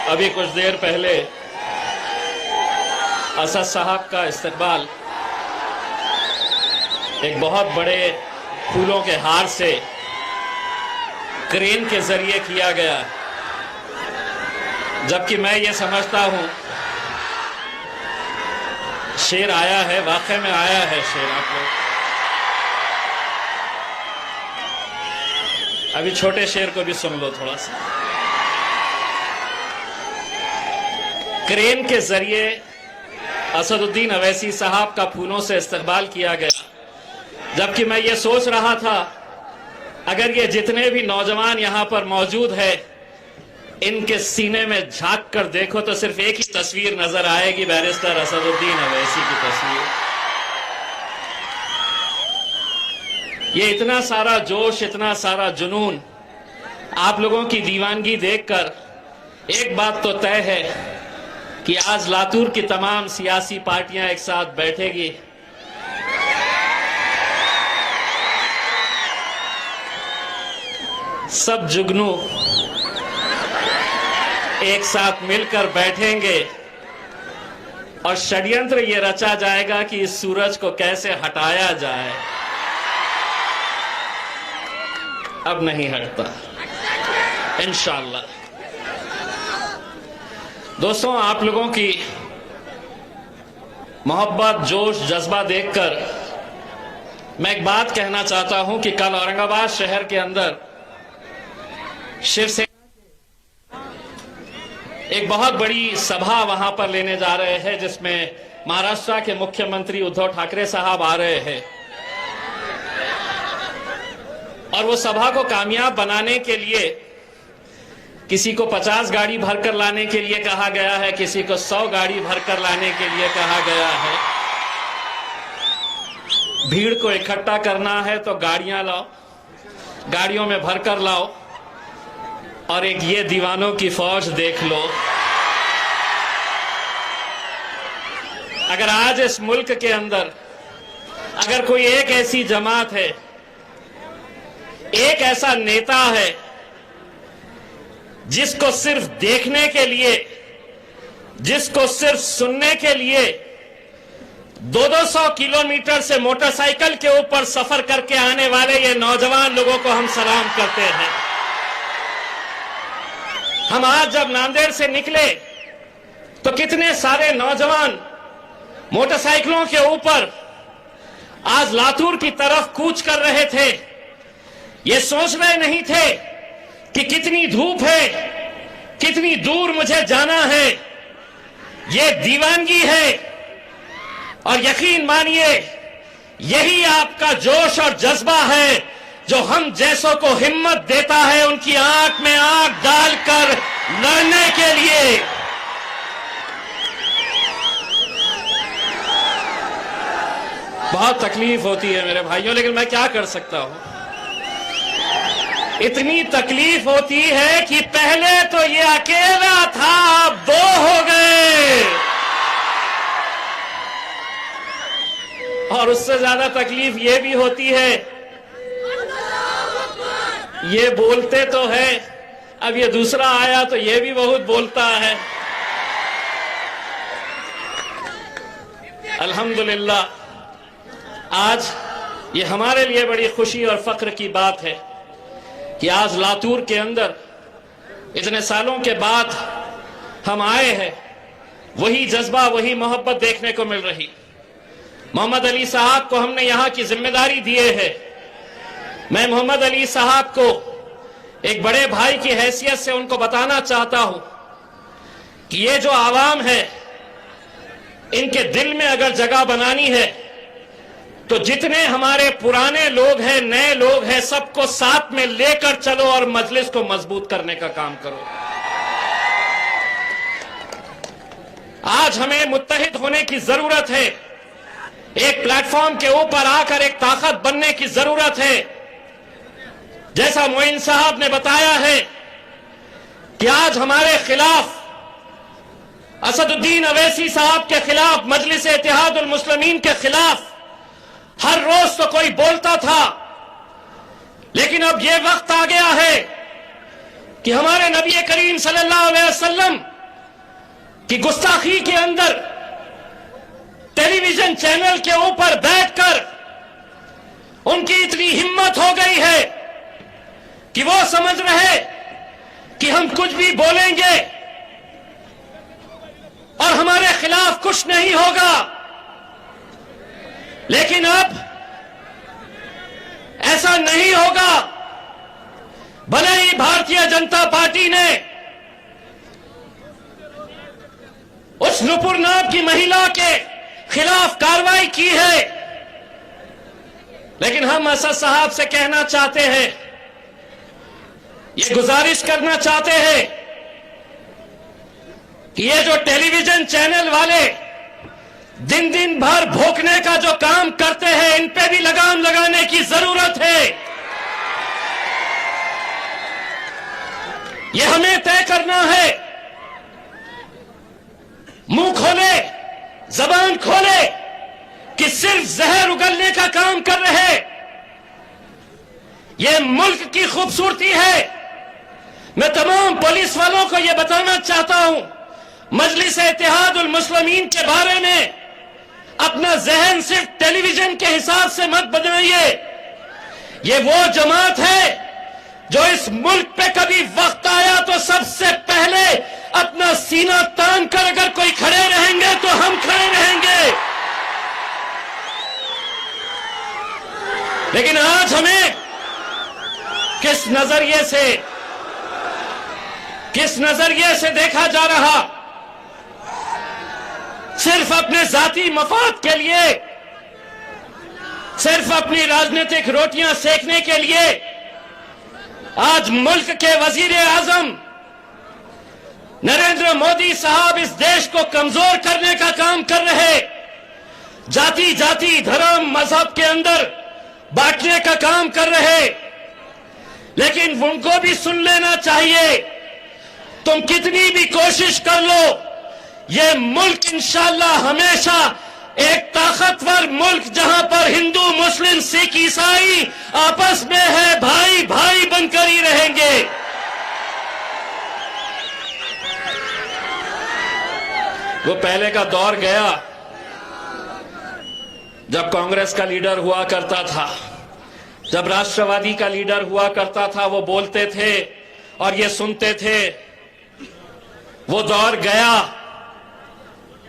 अभी कुछ देर पहले असद साहब का इस्तकबाल एक बहुत बड़े फूलों के हार से क्रेन के जरिए किया गया, जबकि मैं ये समझता हूं शेर आया है, वाकई में आया है शेर। आप लोग अभी छोटे शेर को भी सुन लो थोड़ा सा। क्रेन के जरिए असदुद्दीन अवैसी साहब का फूलों से इस्तकबाल किया गया, जबकि मैं ये सोच रहा था अगर ये जितने भी नौजवान यहां पर मौजूद है इनके सीने में झांक कर देखो तो सिर्फ एक ही तस्वीर नजर आएगी, बैरिस्टर असदुद्दीन अवैसी की तस्वीर। ये इतना सारा जोश, इतना सारा जुनून, आप लोगों की दीवानगी देखकर एक बात तो तय है कि आज लातूर की तमाम सियासी पार्टियां एक साथ बैठेगी, सब जुगनू एक साथ मिलकर बैठेंगे और षड्यंत्र ये रचा जाएगा कि इस सूरज को कैसे हटाया जाए। अब नहीं हटता इंशाअल्लाह। दोस्तों, आप लोगों की मोहब्बत, जोश, जज्बा देखकर मैं एक बात कहना चाहता हूं कि कल औरंगाबाद शहर के अंदर शिवसेना एक बहुत बड़ी सभा वहां पर लेने जा रहे हैं, जिसमें महाराष्ट्र के मुख्यमंत्री उद्धव ठाकरे साहब आ रहे हैं। और वो सभा को कामयाब बनाने के लिए किसी को 50 गाड़ी भरकर लाने के लिए कहा गया है, किसी को 100 गाड़ी भरकर लाने के लिए कहा गया है। भीड़ को इकट्ठा करना है तो गाड़ियां लाओ, गाड़ियों में भरकर लाओ, और एक ये दीवानों की फौज देख लो। अगर आज इस मुल्क के अंदर अगर कोई एक ऐसी जमात है, एक ऐसा नेता है जिसको सिर्फ देखने के लिए, जिसको सिर्फ सुनने के लिए 200 किलोमीटर से मोटरसाइकिल के ऊपर सफर करके आने वाले ये नौजवान लोगों को हम सलाम करते हैं। हम आज जब नांदेड़ से निकले तो कितने सारे नौजवान मोटरसाइकिलों के ऊपर आज लातूर की तरफ कूच कर रहे थे। ये सोच रहे नहीं थे कि कितनी धूप है, कितनी दूर मुझे जाना है। ये दीवानगी है, और यकीन मानिए यही आपका जोश और जज्बा है जो हम जैसों को हिम्मत देता है उनकी आंख में आंख डालकर लड़ने के लिए। बहुत तकलीफ होती है मेरे भाइयों, लेकिन मैं क्या कर सकता हूं। इतनी तकलीफ होती है कि पहले तो ये अकेला था, अब 2 हो गए, और उससे ज्यादा तकलीफ ये भी होती है, ये बोलते तो है, अब ये दूसरा आया तो ये भी बहुत बोलता है। अल्हम्दुलिल्लाह, आज ये हमारे लिए बड़ी खुशी और फख्र की बात है कि आज लातूर के अंदर इतने सालों के बाद हम आए हैं, वही जज्बा, वही मोहब्बत देखने को मिल रही। मोहम्मद अली साहब को हमने यहां की जिम्मेदारी दिए है। मैं मोहम्मद अली साहब को एक बड़े भाई की हैसियत से उनको बताना चाहता हूं कि ये जो आवाम है, इनके दिल में अगर जगह बनानी है तो जितने हमारे पुराने लोग हैं, नए लोग हैं, सबको साथ में लेकर चलो और मजलिस को मजबूत करने का काम करो। आज हमें मुत्तहिद होने की जरूरत है, एक प्लेटफॉर्म के ऊपर आकर एक ताकत बनने की जरूरत है। जैसा मोइन साहब ने बताया है कि आज हमारे खिलाफ, असदुद्दीन अवैसी साहब के खिलाफ, मजलिस इत्तेहादुल मुस्लिमीन के खिलाफ हर रोज तो कोई बोलता था, लेकिन अब यह वक्त आ गया है कि हमारे नबी करीम सल्लल्लाहु अलैहि वसल्लम कि गुस्ताखी के अंदर टेलीविजन चैनल के ऊपर बैठकर उनकी इतनी हिम्मत हो गई है कि वो समझ रहे कि हम कुछ भी बोलेंगे और हमारे खिलाफ कुछ नहीं होगा। लेकिन अब ऐसा नहीं होगा। भले ही भारतीय जनता पार्टी ने उस नुपुर नाम की महिला के खिलाफ कार्रवाई की है, लेकिन हम असद साहब से कहना चाहते हैं, ये गुजारिश करना चाहते हैं कि ये जो टेलीविजन चैनल वाले दिन दिन भर भोंकने का जो काम करते हैं, इन पे भी लगाम लगाने की जरूरत है। ये हमें तय करना है। मुंह खोले, जबान खोले कि सिर्फ जहर उगलने का काम कर रहे। यह मुल्क की खूबसूरती है। मैं तमाम पुलिस वालों को यह बताना चाहता हूं, मजलिस इत्तेहादुल मुस्लिमीन के बारे में अपना जहन सिर्फ टेलीविजन के हिसाब से मत बनाइए। ये वो जमात है जो इस मुल्क पे कभी वक्त आया तो सबसे पहले अपना सीना तान कर अगर कोई खड़े रहेंगे तो हम खड़े रहेंगे। लेकिन आज हमें किस नजरिए से देखा जा रहा, सिर्फ अपने जाती मफाद के लिए, सिर्फ अपनी राजनीतिक रोटियां सेकने के लिए आज मुल्क के वजीर आजम नरेंद्र मोदी साहब इस देश को कमजोर करने का काम कर रहे, जाति जाति धर्म मजहब के अंदर बांटने का काम कर रहे। लेकिन उनको भी सुन लेना चाहिए, तुम कितनी भी कोशिश कर लो, ये मुल्क इंशाअल्लाह हमेशा एक ताकतवर मुल्क, जहां पर हिंदू मुस्लिम सिख ईसाई आपस में है, भाई भाई बनकर ही रहेंगे। वो पहले का दौर गया जब कांग्रेस का लीडर हुआ करता था, जब राष्ट्रवादी का लीडर हुआ करता था, वो बोलते थे और ये सुनते थे। वो दौर गया।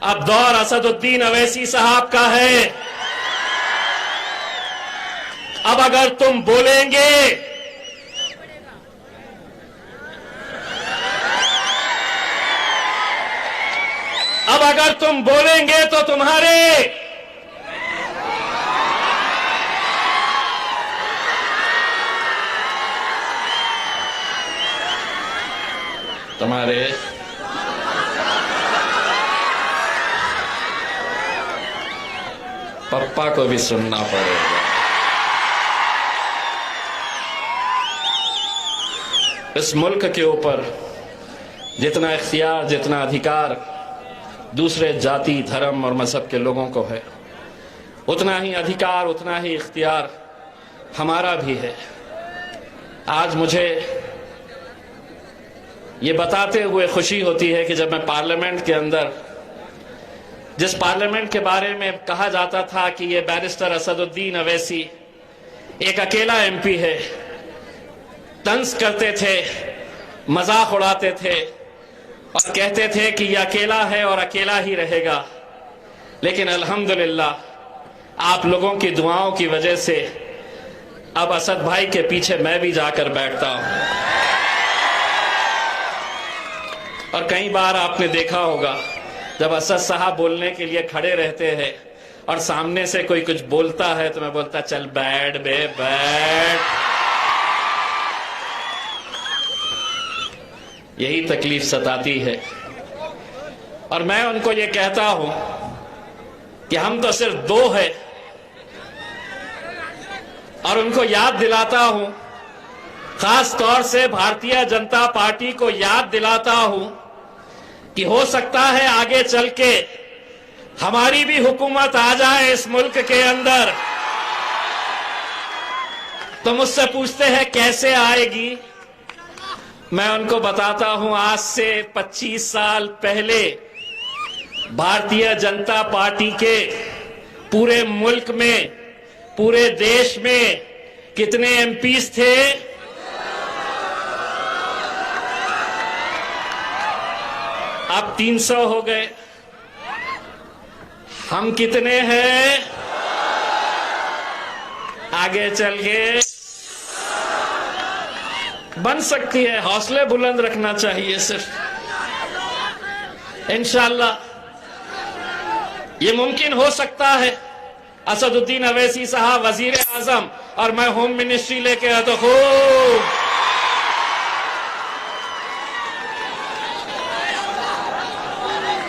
अब दौर असदुद्दीन अवैसी साहब का है। अब अगर तुम बोलेंगे, अब अगर तुम बोलेंगे तो तुम्हारे पप्पा को भी सुनना पड़ेगा। इस मुल्क के ऊपर जितना इख्तियार, जितना अधिकार दूसरे जाति धर्म और मजहब के लोगों को है, उतना ही अधिकार, उतना ही इख्तियार हमारा भी है। आज मुझे ये बताते हुए खुशी होती है कि जब मैं पार्लियामेंट के अंदर, जिस पार्लियामेंट के बारे में कहा जाता था कि ये बैरिस्टर असदुद्दीन अवैसी एक अकेला एमपी है, तंज करते थे, मजाक उड़ाते थे और कहते थे कि ये अकेला है और अकेला ही रहेगा। लेकिन अल्हम्दुलिल्लाह आप लोगों की दुआओं की वजह से अब असद भाई के पीछे मैं भी जाकर बैठता हूं। और कई बार आपने देखा होगा जब असद साहब बोलने के लिए खड़े रहते हैं और सामने से कोई कुछ बोलता है तो मैं बोलता चल बैठ बे बैठ। यही तकलीफ सताती है। और मैं उनको ये कहता हूं कि हम तो सिर्फ दो है, और उनको याद दिलाता हूं, खास तौर से भारतीय जनता पार्टी को याद दिलाता हूं कि हो सकता है आगे चल के हमारी भी हुकूमत आ जाए इस मुल्क के अंदर। तो मुझसे पूछते हैं कैसे आएगी। मैं उनको बताता हूं, आज से 25 साल पहले भारतीय जनता पार्टी के पूरे मुल्क में, पूरे देश में कितने एमपीज थे? अब 300 हो गए। हम कितने हैं? आगे चल के बन सकती है। हौसले बुलंद रखना चाहिए सिर्फ। इंशाअल्लाह ये मुमकिन हो सकता है। असदुद्दीन अवैसी साहब वजीर आजम और मैं होम मिनिस्ट्री लेके आया तो खूब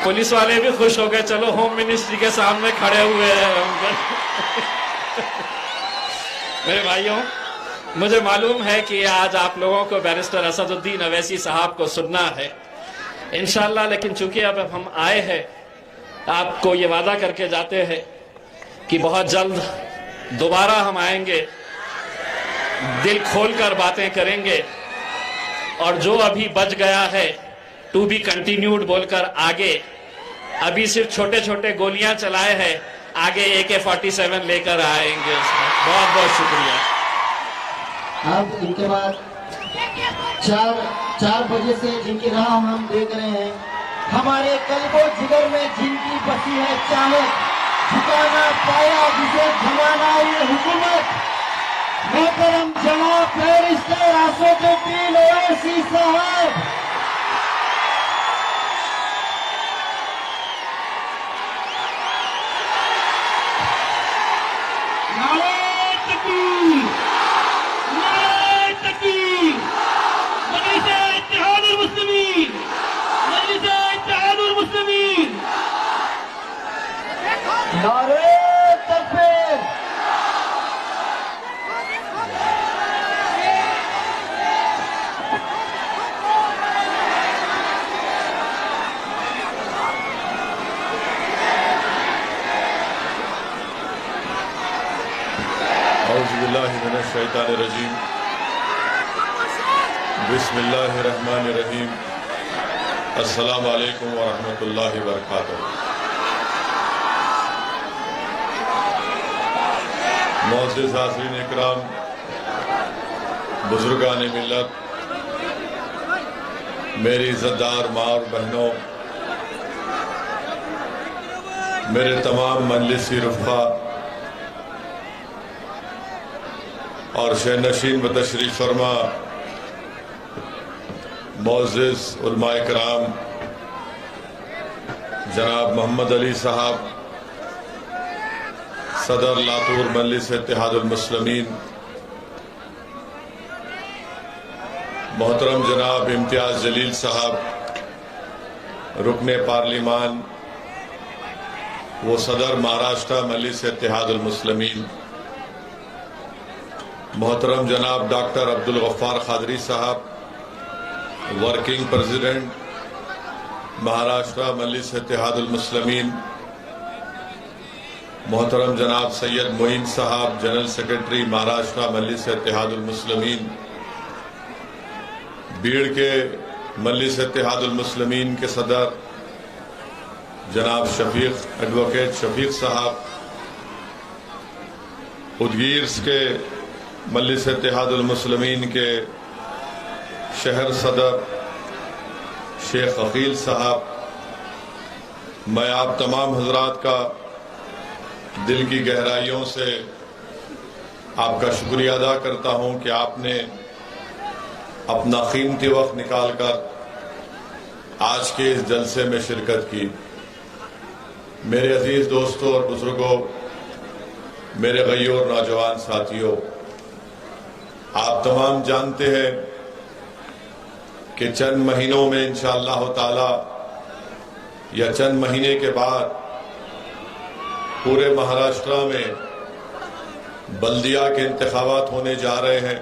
पुलिस वाले भी खुश हो गए, चलो होम मिनिस्ट्री के सामने खड़े हुए हैं। मेरे भाइयों, मुझे मालूम है कि आज आप लोगों को बैरिस्टर असदुद्दीन अवैसी साहब को सुनना है इंशाअल्लाह, लेकिन चूंकि अब हम आए हैं, आपको ये वादा करके जाते हैं कि बहुत जल्द दोबारा हम आएंगे, दिल खोलकर बातें करेंगे और जो अभी बच गया है टू बी कंटिन्यूड बोलकर आगे, अभी सिर्फ छोटे छोटे गोलियां चलाए हैं, आगे AK-47 लेकर आएंगे। बहुत बहुत शुक्रिया। अब इनके बाद 4 बजे से जिनकी राह हम देख रहे हैं, हमारे कल्बो जिगर में जिनकी बसी है चाहत, झुकाना पाया जिसे थमाना ये हुकूमत, मोहतरम जनाब बैरिस्टर असदुद्दीन ओवैसी साहब। नारे तकबीर। औज़ुबिल्लाहि मिनश्शैतानिर्रजीम। बिस्मिल्लाहिर्रहमानिर्रहीम। अस्सलामु अलैकुम व रहमतुल्लाहि व बरकातुहू। मोअज़्ज़िज़ हाज़रीन इकराम, बुजुर्गान मिल्लत, मेरी इज़्ज़तदार माँ और बहनों, मेरे तमाम मजलिसी रुफ़ा और शहनशीन व तशरीफ़ फरमा मोअज़्ज़िज़ उलमा इकराम, जनाब मोहम्मद अली साहब सदर लातूर मजलिस इत्तेहादुल मुस्लिमीन, मोहतरम जनाब इम्तियाज जलील साहब रुकने पार्लिमान वो सदर महाराष्ट्र मजलिस इत्तेहादुल मुस्लिमीन, मोहतरम जनाब डॉक्टर अब्दुल गफ्फार खादरी साहब वर्किंग प्रेसिडेंट महाराष्ट्र मजलिस इत्तेहादुल मुस्लिमीन, मोहतरम जनाब सैयद मोइन साहब जनरल सेक्रेटरी महाराष्ट्र मजलिस इत्तेहादुल मुस्लिमीन, बीड़ के मजलिस इत्तेहादुल मुस्लिमीन के सदर जनाब शफीक एडवोकेट शफीक साहब, उदगीर के मजलिस इत्तेहादुल मुस्लिमीन के शहर सदर शेख अकील साहब, मैं आप तमाम हजरात का दिल की गहराइयों से आपका शुक्रिया अदा करता हूं कि आपने अपना कीमती वक्त निकालकर आज के इस जलसे में शिरकत की। मेरे अजीज दोस्तों और बुजुर्गों, मेरे गय्योर नौजवान साथियों, आप तमाम जानते हैं कि चंद महीनों में इंशाअल्लाह ताला या चंद महीने के बाद पूरे महाराष्ट्र में बल्दिया के इंतखाबात होने जा रहे हैं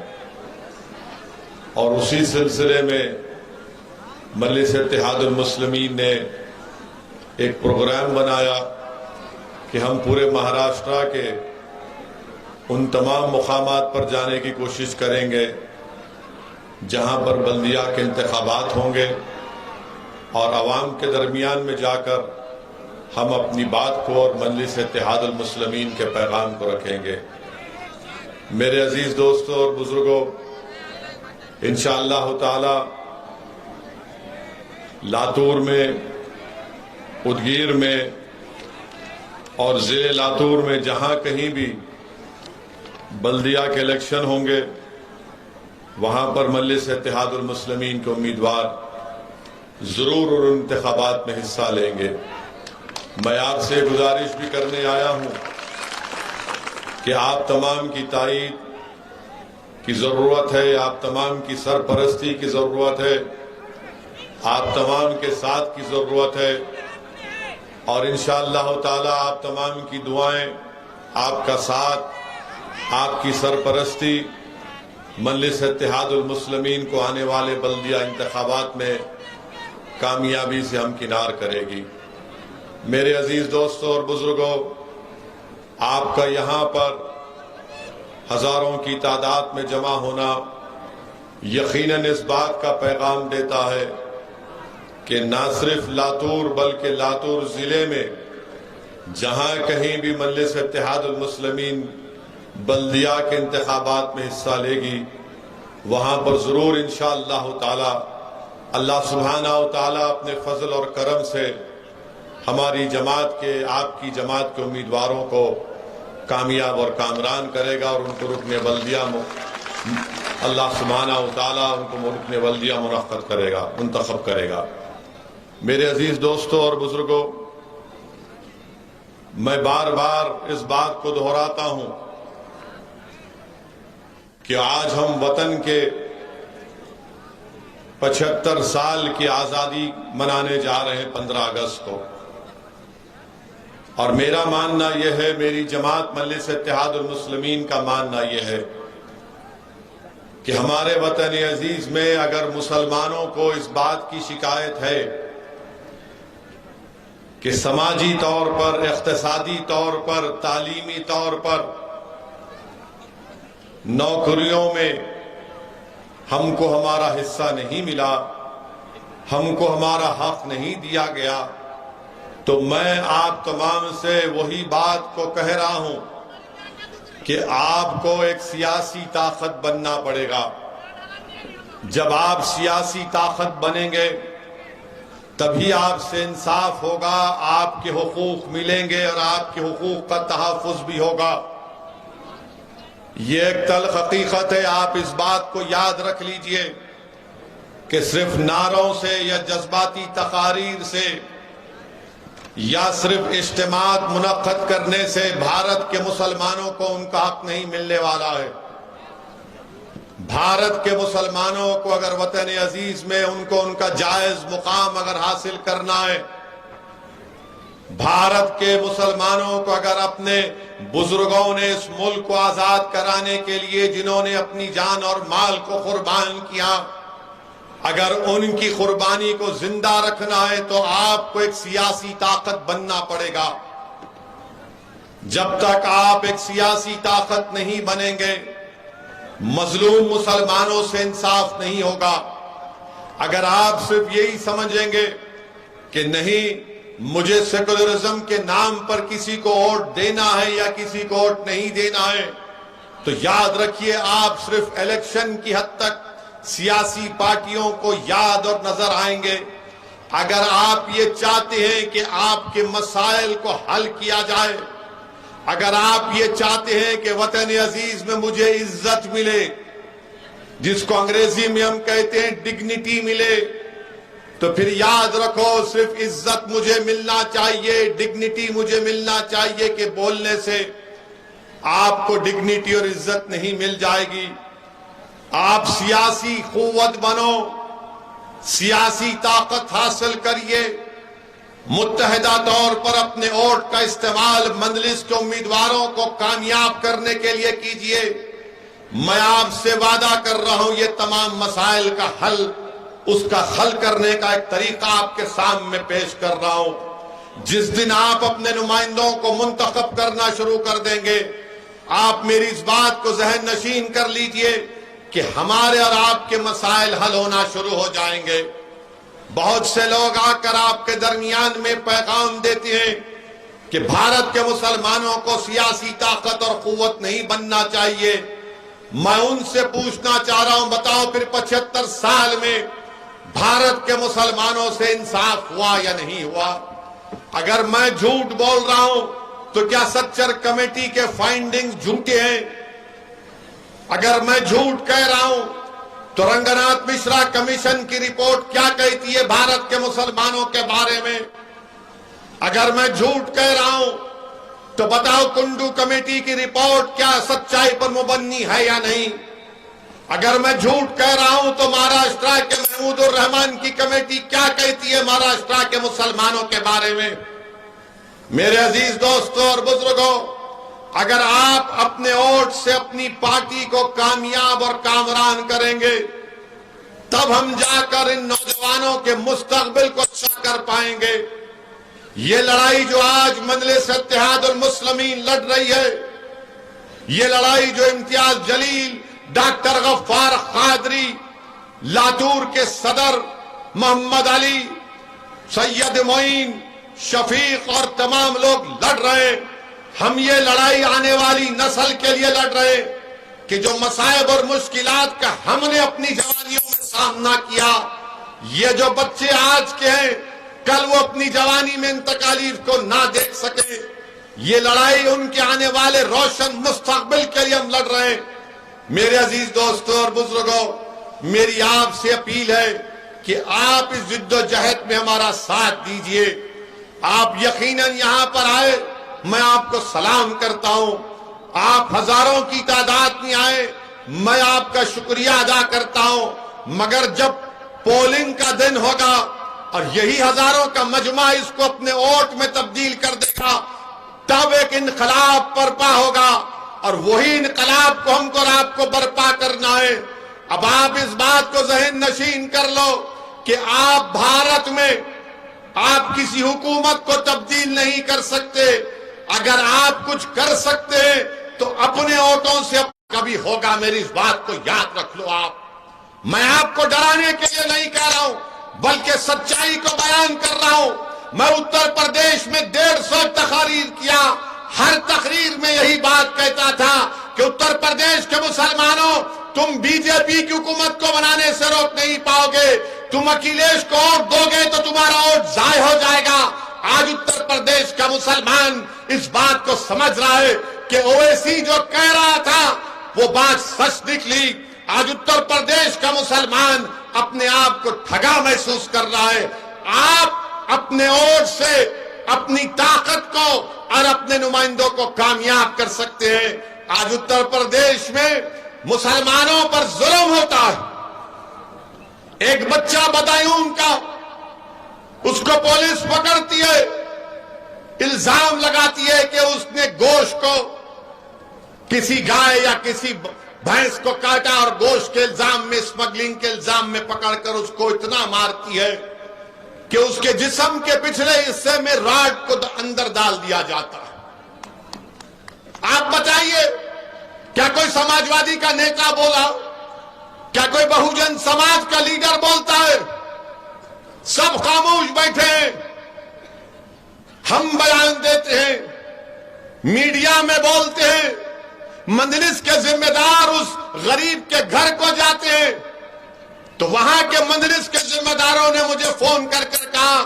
और उसी सिलसिले में मजलिस इत्तेहादुल मुस्लिमीन ने एक प्रोग्राम बनाया कि हम पूरे महाराष्ट्र के उन तमाम मुकामात पर जाने की कोशिश करेंगे जहां पर बल्दिया के इंतखाबात होंगे और आवाम के दरमियान में जाकर हम अपनी बात को और मजलिस इत्तेहादुल मुस्लिमीन के पैगाम को रखेंगे। मेरे अजीज दोस्तों और बुजुर्गों, इंशाअल्लाह ताला लातूर में, उदगीर में और ज़िले लातूर में जहां कहीं भी बल्दिया के इलेक्शन होंगे वहां पर मजलिस इत्तेहादुल मुस्लिमीन के उम्मीदवार जरूर उन इंतखाबात में हिस्सा लेंगे। मैं आपसे गुजारिश भी करने आया हूं कि आप तमाम की ताईद की जरूरत है, आप तमाम की सरपरस्ती की जरूरत है, आप तमाम के साथ की जरूरत है और इंशाअल्लाह ताला आप तमाम की दुआएं, आपका साथ, आपकी सरपरस्ती मजलिस इत्तेहादुल मुस्लिमीन को आने वाले बल्दिया इंतखाबात में कामयाबी से हमकिनार करेगी। मेरे अजीज दोस्तों और बुजुर्गों, आपका यहां पर हजारों की तादाद में जमा होना यकीनन इस बात का पैगाम देता है कि न सिर्फ लातूर बल्कि लातूर जिले में जहां कहीं भी मजलिस इत्तेहादुल मुस्लिमीन बल्दिया के इंतखाबात में हिस्सा लेगी वहां पर जरूर इंशाअल्लाह ताला अल्लाह सुब्हानहू ताला अपने फजल और करम से हमारी जमात के, आपकी जमात के उम्मीदवारों को कामयाब और कामरान करेगा और उनको रुकने बल्दिया अल्लाह सुब्हानहू ताला उनको रुकने बल्दिया मुनक्कद करेगा, मुंतखब करेगा। मेरे अजीज दोस्तों और बुजुर्गों, मैं बार बार इस बात को दोहराता हूं कि आज हम वतन के 75 साल की आजादी मनाने जा रहे हैं 15 अगस्त को, और मेरा मानना यह है, मेरी जमात मजलिस इत्तेहादुल मुस्लिमीन का मानना यह है कि हमारे वतन अजीज में अगर मुसलमानों को इस बात की शिकायत है कि समाजी तौर पर, इख्तिसादी तौर पर, तालीमी तौर पर, नौकरियों में हमको हमारा हिस्सा नहीं मिला, हमको हमारा हक नहीं दिया गया, तो मैं आप तमाम से वही बात को कह रहा हूं कि आपको एक सियासी ताकत बनना पड़ेगा। जब आप सियासी ताकत बनेंगे तभी आपसे इंसाफ होगा, आपके हुकूक मिलेंगे और आपके हुकूक का तहफ़्फ़ुज़ भी होगा। ये एक तल्ख़ हकीकत है, आप इस बात को याद रख लीजिए कि सिर्फ नारों से या जज्बाती तकारीर से या सिर्फ इज्तिमात मुनक्कद करने से भारत के मुसलमानों को उनका हक नहीं मिलने वाला है। भारत के मुसलमानों को अगर वतन अजीज में उनको उनका जायज मुकाम अगर हासिल करना है, भारत के मुसलमानों को अगर अपने बुजुर्गों ने इस मुल्क को आजाद कराने के लिए जिन्होंने अपनी जान और माल को कुर्बान किया, अगर उनकी कुर्बानी को जिंदा रखना है तो आपको एक सियासी ताकत बनना पड़ेगा। जब तक आप एक सियासी ताकत नहीं बनेंगे, मजलूम मुसलमानों से इंसाफ नहीं होगा। अगर आप सिर्फ यही समझेंगे कि नहीं, मुझे सेकुलरिज्म के नाम पर किसी को वोट देना है या किसी को वोट नहीं देना है, तो याद रखिए आप सिर्फ इलेक्शन की हद तक सियासी पार्टियों को याद और नजर आएंगे। अगर आप ये चाहते हैं कि आपके मसाइल को हल किया जाए, अगर आप ये चाहते हैं कि वतन अजीज में मुझे इज्जत मिले, जिसको अंग्रेजी में हम कहते हैं डिग्निटी मिले, तो फिर याद रखो सिर्फ इज्जत मुझे मिलना चाहिए, डिग्निटी मुझे मिलना चाहिए कि बोलने से आपको डिग्निटी और इज्जत नहीं मिल जाएगी। आप सियासी कुव्वत बनो, सियासी ताकत हासिल करिए, मुत्तहिदा तौर पर अपने वोट का इस्तेमाल मजलिस के उम्मीदवारों को कामयाब करने के लिए कीजिए। मैं आपसे वादा कर रहा हूं, ये तमाम मसाइल का हल, उसका हल करने का एक तरीका आपके सामने पेश कर रहा हूं। जिस दिन आप अपने नुमाइंदों को मुंतखब करना शुरू कर देंगे, आप मेरी इस बात को जहन नशीन कर लीजिए कि हमारे और आपके मसाइल हल होना शुरू हो जाएंगे। बहुत से लोग आकर आपके दरमियान में पैगाम देते हैं कि भारत के मुसलमानों को सियासी ताकत और कुव्वत नहीं बनना चाहिए। मैं उनसे पूछना चाह रहा हूं, बताओ फिर 75 साल में भारत के मुसलमानों से इंसाफ हुआ या नहीं हुआ? अगर मैं झूठ बोल रहा हूं तो क्या सच्चर कमेटी के फाइंडिंग्स झूठे हैं? अगर मैं झूठ कह रहा हूं तो रंगनाथ मिश्रा कमीशन की रिपोर्ट क्या कहती है भारत के मुसलमानों के बारे में? अगर मैं झूठ कह रहा हूं तो बताओ कुंडू कमेटी की रिपोर्ट क्या सच्चाई पर मुबन्नी है या नहीं? अगर मैं झूठ कह रहा हूं तो महाराष्ट्र के महमूदुर रहमान की कमेटी क्या कहती है महाराष्ट्र के मुसलमानों के बारे में? मेरे अजीज दोस्तों और बुजुर्गों, अगर आप अपने वोट से अपनी पार्टी को कामयाब और कामरान करेंगे तब हम जाकर इन नौजवानों के मुस्तकबिल को अच्छा कर पाएंगे। ये लड़ाई जो आज मजलिस इत्तेहादुल मुस्लिमीन लड़ रही है, ये लड़ाई जो इम्तियाज जलील, डॉक्टर गफ्फार कादरी, लातूर के सदर मोहम्मद अली, सैयद मोइन, शफीक और तमाम लोग लड़ रहे हैं, हम ये लड़ाई आने वाली नस्ल के लिए लड़ रहे हैं कि जो मसाइब और मुश्किलात का हमने अपनी जवानियों में सामना किया, ये जो बच्चे आज के हैं कल वो अपनी जवानी में इन तकालीफ को ना देख सके। ये लड़ाई उनके आने वाले रोशन मुस्तकबिल के लिए हम लड़ रहे हैं। मेरे अजीज दोस्तों और बुजुर्गों, मेरी आपसे अपील है कि आप इस जिद्दोजहद में हमारा साथ दीजिए। आप यकीनन यहां पर आए, मैं आपको सलाम करता हूं। आप हजारों की तादाद में आए, मैं आपका शुक्रिया अदा करता हूं। मगर जब पोलिंग का दिन होगा और यही हजारों का मजमा इसको अपने वोट में तब्दील कर देगा, तब एक इनकलाब बर्पा होगा और वही इनकलाब को हमको और आपको बर्पा करना है। अब आप इस बात को जहन नशीन कर लो कि आप भारत में आप किसी हुकूमत को तब्दील नहीं कर सकते। अगर आप कुछ कर सकते हैं तो अपने वोटों से कभी होगा। मेरी इस बात को याद रख लो। आप, मैं आपको डराने के लिए नहीं कह रहा हूं बल्कि सच्चाई को बयान कर रहा हूं। मैं उत्तर प्रदेश में 150 तकरीर किया, हर तकरीर में यही बात कहता था कि उत्तर प्रदेश के मुसलमानों, तुम बीजेपी की हुकूमत को बनाने से रोक नहीं पाओगे। तुम अखिलेश को वोट दोगे तो तुम्हारा वोट जाय हो जाएगा। आज उत्तर प्रदेश का मुसलमान इस बात को समझ रहा है कि ओवैसी जो कह रहा था वो बात सच निकली। आज उत्तर प्रदेश का मुसलमान अपने आप को ठगा महसूस कर रहा है। आप अपने वोट से अपनी ताकत को और अपने नुमाइंदों को कामयाब कर सकते हैं। आज उत्तर प्रदेश में मुसलमानों पर जुल्म होता है। एक बच्चा बदायूं का, उसको पुलिस पकड़ती है, इल्जाम लगाती है कि उसने गोश्त को किसी गाय या किसी भैंस को काटा और गोश्त के इल्जाम में, स्मगलिंग के इल्जाम में पकड़कर उसको इतना मारती है कि उसके जिस्म के पिछले हिस्से में राड को अंदर डाल दिया जाता है। आप बताइए, क्या कोई समाजवादी का नेता बोला? क्या कोई बहुजन समाज का लीडर बोलता है? सब खामोश बैठे हैं। हम बयान देते हैं, मीडिया में बोलते हैं, मजलिस के जिम्मेदार उस गरीब के घर को जाते हैं तो वहां के मजलिस के जिम्मेदारों ने मुझे फोन कर कहा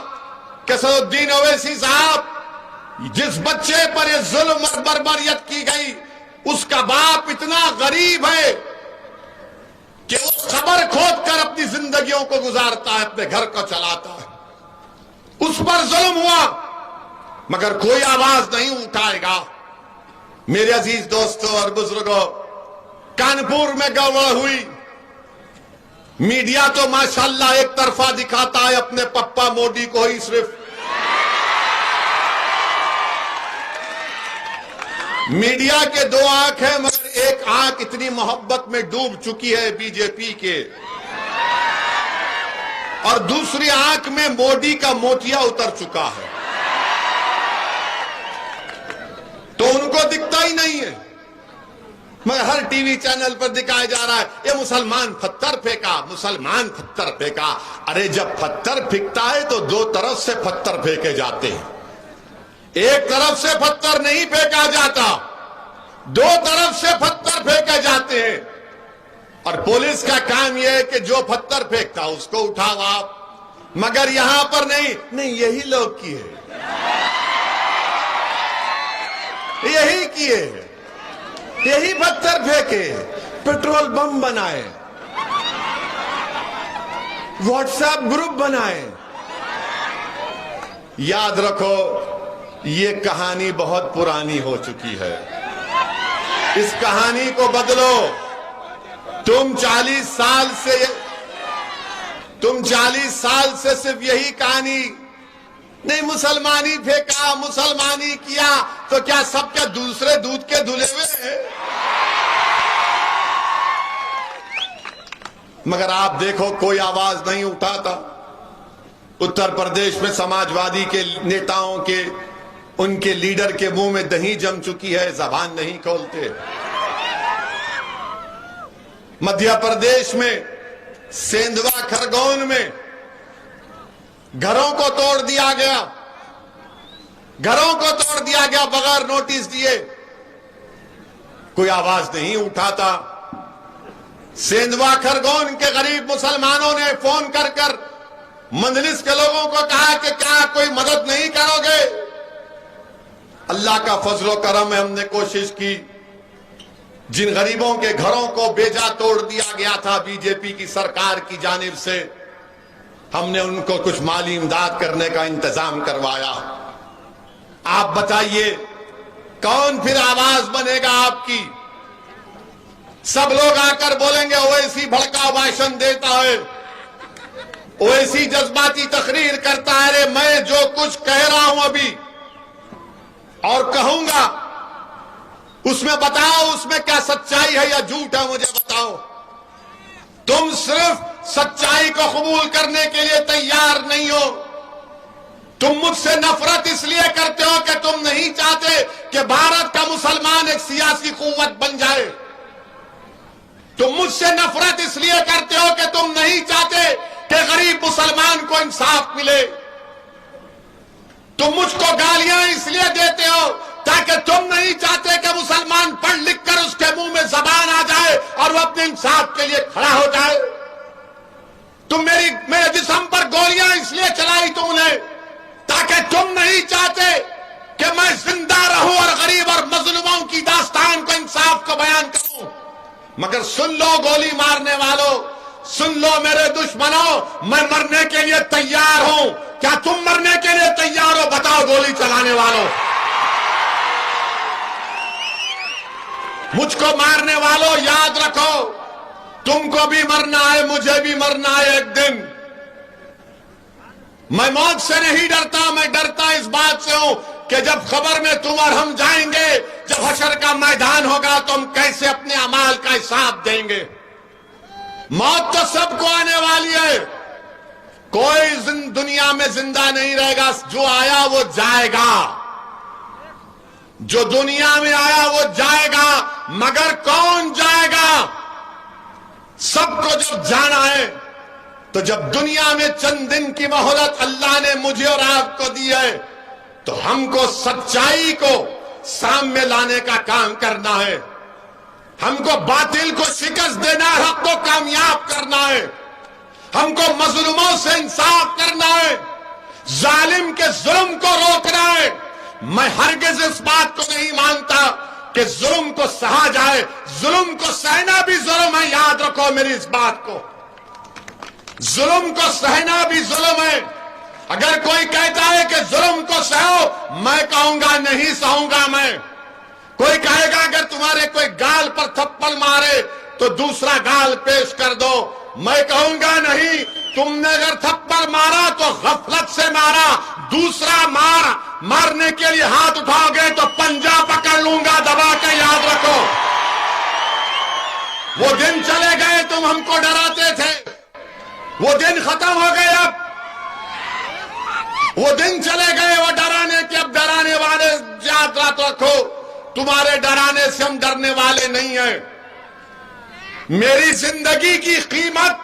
कि सदुद्दीन ओवैसी साहब, जिस बच्चे पर यह जुल्म और बर्बरियत की गई उसका बाप इतना गरीब है कि वो खबर खोद कर अपनी जिंदगियों को गुजारता है, अपने घर को चलाता है। उस पर जुल्म हुआ मगर कोई आवाज नहीं उठाएगा। मेरे अजीज दोस्तों और बुजुर्गों, कानपुर में गड़बड़ हुई। मीडिया तो माशाल्लाह एक तरफा दिखाता है अपने पप्पा मोदी को ही सिर्फ। मीडिया के दो आंख है मगर एक आंख इतनी मोहब्बत में डूब चुकी है बीजेपी के, और दूसरी आंख में मोदी का मोतिया उतर चुका है, तो उनको दिखता ही नहीं है। मगर हर टीवी चैनल पर दिखाया जा रहा है ये मुसलमान पत्थर फेंका, मुसलमान पत्थर फेंका। अरे जब पत्थर फेंकता है तो दो तरफ से पत्थर फेंके जाते हैं, एक तरफ से पत्थर नहीं फेंका जाता, दो तरफ से पत्थर फेंके जाते हैं। और पुलिस का काम यह है कि जो पत्थर फेंकता उसको उठाओ आप, मगर यहां पर नहीं, यही लोग किए, यही किए, यही पत्थर फेंके, पेट्रोल बम बनाए, व्हाट्सएप ग्रुप बनाए। याद रखो ये कहानी बहुत पुरानी हो चुकी है, इस कहानी को बदलो। तुम 40 साल से सिर्फ यही कहानी, नहीं मुसलमानी फेंका, मुसलमानी किया, तो क्या सब क्या दूसरे दूध के धुले हुए हैं? मगर आप देखो कोई आवाज नहीं उठाता। उत्तर प्रदेश में समाजवादी के नेताओं के, उनके लीडर के मुंह में दही जम चुकी है, जबान नहीं खोलते। मध्य प्रदेश में सेंधवा खरगोन में घरों को तोड़ दिया गया, घरों को तोड़ दिया गया बगैर नोटिस दिए, कोई आवाज नहीं उठाता। सेंधवा खरगोन के गरीब मुसलमानों ने फोन कर कर मंजलिस के लोगों को कहा कि क्या कोई मदद नहीं करोगे? अल्लाह का फजलो करम है, हमने कोशिश की। जिन गरीबों के घरों को बेजा तोड़ दिया गया था बीजेपी की सरकार की जानिब से, हमने उनको कुछ माली इमदाद करने का इंतजाम करवाया। आप बताइए कौन फिर आवाज बनेगा आपकी? सब लोग आकर बोलेंगे ओवैसी भड़का भाषण देता है, ओवैसी जज्बाती तकरीर करता है। अरे मैं जो कुछ कह रहा हूं अभी और कहूंगा उसमें बताओ, उसमें क्या सच्चाई है या झूठ है, मुझे बताओ। तुम सिर्फ सच्चाई को कबूल करने के लिए तैयार नहीं हो। तुम मुझसे नफरत इसलिए करते हो कि तुम नहीं चाहते कि भारत का मुसलमान एक सियासी कुव्वत बन जाए। तुम मुझसे नफरत इसलिए करते हो कि तुम नहीं चाहते कि गरीब मुसलमान को इंसाफ मिले। तुम मुझको गालियां इसलिए देते हो ताकि तुम नहीं चाहते कि मुसलमान पढ़ लिख कर उसके मुंह में जबान आ जाए और वो अपने इंसाफ के लिए खड़ा हो जाए। तुम मेरे जिस्म पर गोलियां इसलिए चलाई तुमने ताकि तुम नहीं चाहते कि मैं जिंदा रहूं और गरीब और मजलूमों की दास्तान को, इंसाफ को बयान करूं। मगर सुन लो गोली मारने वालों, सुन लो मेरे दुश्मनों, मैं मरने के लिए तैयार हूं। क्या तुम मरने के लिए तैयार हो? बताओ गोली चलाने वालों। मुझको मारने वालों याद रखो, तुमको भी मरना है, मुझे भी मरना है एक दिन। मैं मौत से नहीं डरता, मैं डरता इस बात से हूं कि जब खबर में तुम और हम जाएंगे, जब हशर का मैदान होगा तो हम कैसे अपने अमाल का हिसाब देंगे। मौत तो सबको आने वाली है, कोई दुनिया में जिंदा नहीं रहेगा। जो आया वो जाएगा, जो दुनिया में आया वो जाएगा, मगर कौन जाएगा? सबको जब जाना है तो जब दुनिया में चंद दिन की मोहलत अल्लाह ने मुझे और आपको दी है, तो हमको सच्चाई को सामने लाने का काम करना है। हमको बातिल को शिकस्त देना है, हक को कामयाब करना है। हमको मजलूमों से इंसाफ करना है, जालिम के जुल्म को रोकना है। मैं हरगिज इस बात को नहीं मानता कि जुल्म को सहा जाए, जुल्म को सहना भी जुल्म है। याद रखो मेरी इस बात को, जुल्म को सहना भी जुल्म है। अगर कोई कहता है कि जुल्म को सहो, मैं कहूंगा नहीं सहूंगा मैं। कोई कहेगा अगर तुम्हारे कोई गाल पर थप्पड़ मारे तो दूसरा गाल पेश कर दो, मैं कहूंगा नहीं, तुमने अगर थप्पड़ मारा तो गफलत से मारा, दूसरा मारने के लिए हाथ उठाओगे तो पंजा पकड़ लूंगा दबा के। याद रखो, वो दिन चले गए तुम हमको डराते थे, वो दिन खत्म हो गए। अब वो दिन चले गए वो डराने के, अब डराने वाले याद रखो तुम्हारे डराने से हम डरने वाले नहीं हैं। मेरी जिंदगी की कीमत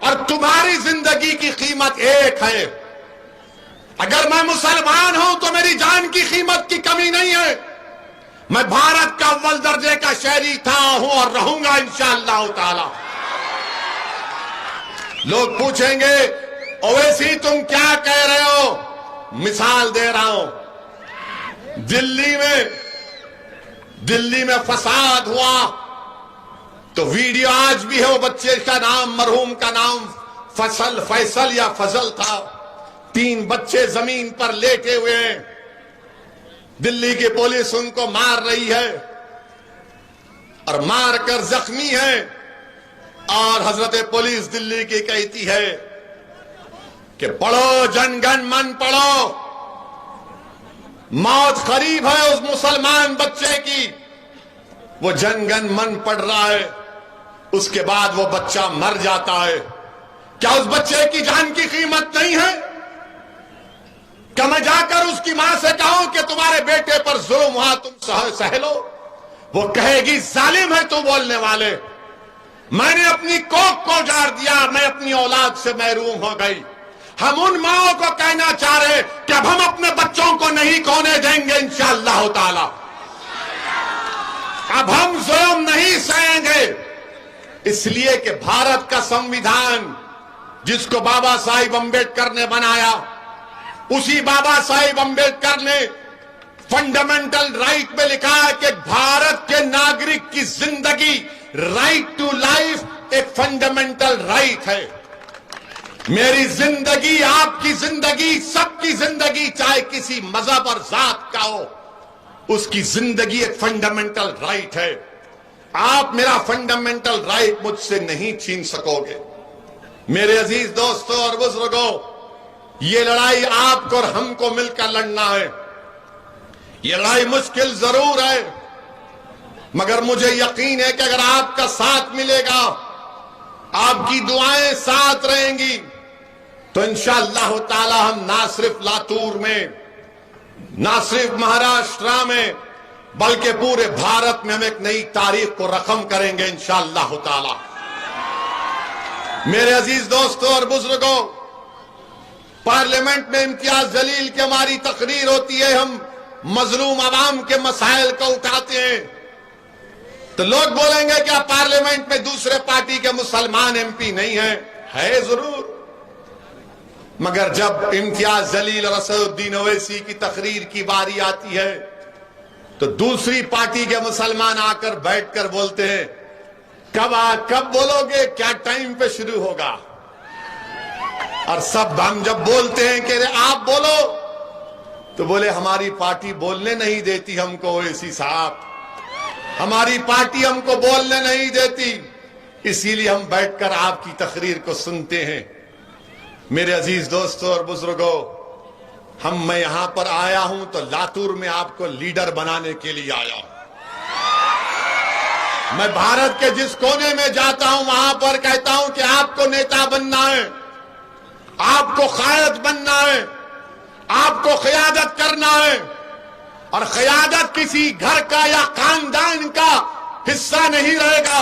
और तुम्हारी जिंदगी की कीमत एक है। अगर मैं मुसलमान हूं तो मेरी जान की कीमत की कमी नहीं है। मैं भारत का अव्वल दर्जे का शहरी था, हूं और रहूंगा इंशाअल्लाह ताला। लोग पूछेंगे ओवैसी तुम क्या कह रहे हो? मिसाल दे रहा हूं। दिल्ली में फसाद हुआ तो वीडियो आज भी है। वो बच्चे का नाम, मरहूम का नाम फैसल या फजल था। 3 बच्चे जमीन पर लेटे हुए हैं। दिल्ली की पुलिस उनको मार रही है और मारकर जख्मी है। और हजरत पुलिस दिल्ली की कहती है कि पढ़ो जनगण मन पढ़ो। मौत करीब है उस मुसलमान बच्चे की। वो जनगण मन पढ़ रहा है, उसके बाद वो बच्चा मर जाता है। क्या उस बच्चे की जान की कीमत नहीं है? क्या मैं जाकर उसकी मां से कहूं कि तुम्हारे बेटे पर जुल्म हुआ, तुम सह लो? वो कहेगी जालिम है तू बोलने वाले। मैंने अपनी कोख को उजाड़ दिया, मैं अपनी औलाद से महरूम हो गई। हम उन माओं को कहना चाह रहे कि अब हम अपने बच्चों को नहीं खोने देंगे इंशाअल्लाह ताला। अब हम जुल्म नहीं सहेंगे, इसलिए कि भारत का संविधान जिसको बाबा साहिब अंबेडकर ने बनाया, उसी बाबा साहिब अंबेडकर ने फंडामेंटल राइट में लिखा है कि भारत के नागरिक की जिंदगी, राइट टू लाइफ एक फंडामेंटल राइट है। मेरी जिंदगी, आपकी जिंदगी, सबकी जिंदगी, चाहे किसी मजहब और जात का हो, उसकी जिंदगी एक फंडामेंटल राइट है। आप मेरा फंडामेंटल राइट मुझसे नहीं छीन सकोगे। मेरे अजीज दोस्तों और बुजुर्गों, ये लड़ाई आपको और हमको मिलकर लड़ना है। ये लड़ाई मुश्किल जरूर है, मगर मुझे यकीन है कि अगर आपका साथ मिलेगा, आपकी दुआएं साथ रहेंगी, तो इंशाअल्लाह ताला हम ना सिर्फ लातूर में, ना सिर्फ महाराष्ट्र में, बल्कि पूरे भारत में हम एक नई तारीख को रकम करेंगे इंशाअल्लाह ताला। मेरे अजीज दोस्तों और बुजुर्गों, पार्लियामेंट में इम्तियाज जलील की हमारी तकरीर होती है, हम मजलूम आवाम के मसाइल को उठाते हैं, तो लोग बोलेंगे क्या पार्लियामेंट में दूसरे पार्टी के मुसलमान एमपी नहीं है जरूर। मगर जब इम्तियाज जलील और असदुद्दीन ओवैसी की तकरीर की बारी आती है, तो दूसरी पार्टी के मुसलमान आकर बैठकर बोलते हैं कब बोलोगे, क्या टाइम पे शुरू होगा? और सब हम जब बोलते हैं कि आप बोलो, तो बोले हमारी पार्टी बोलने नहीं देती हमको ओवैसी साहब, हमारी पार्टी हमको बोलने नहीं देती, इसीलिए हम बैठकर आपकी तकरीर को सुनते हैं। मेरे अजीज दोस्तों और बुजुर्गों, मैं यहां पर आया हूं तो लातूर में आपको लीडर बनाने के लिए आया हूं। मैं भारत के जिस कोने में जाता हूं वहां पर कहता हूं कि आपको नेता बनना है, आपको कायद बनना है, आपको क़यादत करना है। और क़यादत किसी घर का या खानदान का हिस्सा नहीं रहेगा।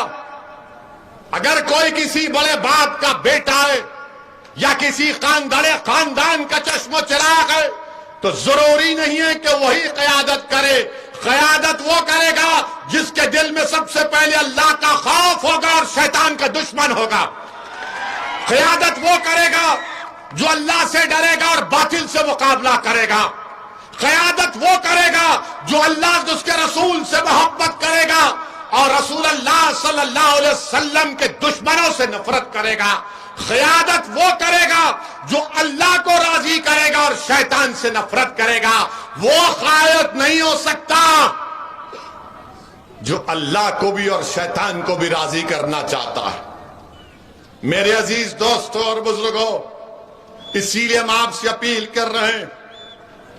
अगर कोई किसी बड़े बाप का बेटा है या किसी खानदान का चश्मो चिराग है, तो जरूरी नहीं है कि वही क़यादत करे। क़यादत वो करेगा जिसके दिल में सबसे पहले अल्लाह का खौफ होगा और शैतान का दुश्मन होगा। क़यादत वो करेगा जो अल्लाह से डरेगा और बातिल से मुकाबला करेगा। क़यादत वो करेगा जो अल्लाह उसके रसूल से मोहब्बत करेगा और रसूल अल्लाह सल्लल्लाहु अलैहि वसल्लम के दुश्मनों से नफरत करेगा। क़यादत वो करेगा जो अल्लाह को राजी करेगा और शैतान से नफरत करेगा। वो क़यादत नहीं हो सकता जो अल्लाह को भी और शैतान को भी राजी करना चाहता है। मेरे अजीज दोस्तों और बुजुर्गों, इसीलिए हम आपसे अपील कर रहे हैं,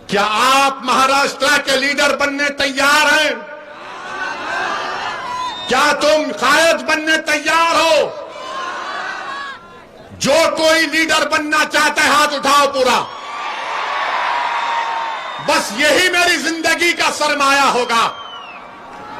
क्या आप महाराष्ट्र के लीडर बनने तैयार हैं? क्या तुम कायद बनने तैयार हो? जो कोई लीडर बनना चाहता है हाथ उठाओ पूरा। बस यही मेरी जिंदगी का सरमाया होगा।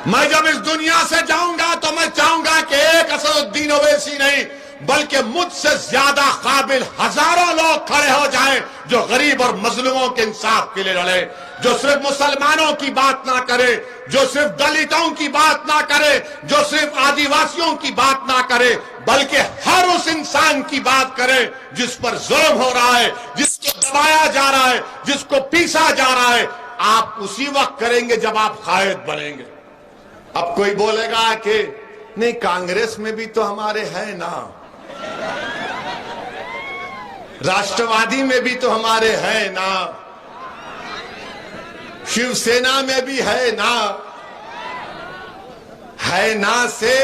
मैं जब इस दुनिया से जाऊंगा तो मैं चाहूंगा कि एक असदुद्दीन ओवैसी नहीं बल्कि मुझसे ज्यादा काबिल हजारों लोग खड़े हो जाएं जो गरीब और मजलूमों के इंसाफ के लिए लड़े, जो सिर्फ मुसलमानों की बात ना करे, जो सिर्फ दलितों की बात ना करे, जो सिर्फ आदिवासियों की बात ना करे, बल्कि हर उस इंसान की बात करे जिस पर जुल्म हो रहा है, जिसको दबाया जा रहा है, जिसको पीसा जा रहा है। आप उसी वक्त करेंगे जब आप कायद बनेंगे। अब कोई बोलेगा कि नहीं, कांग्रेस में भी तो हमारे हैं ना, राष्ट्रवादी में भी तो हमारे हैं ना, शिवसेना में भी है ना से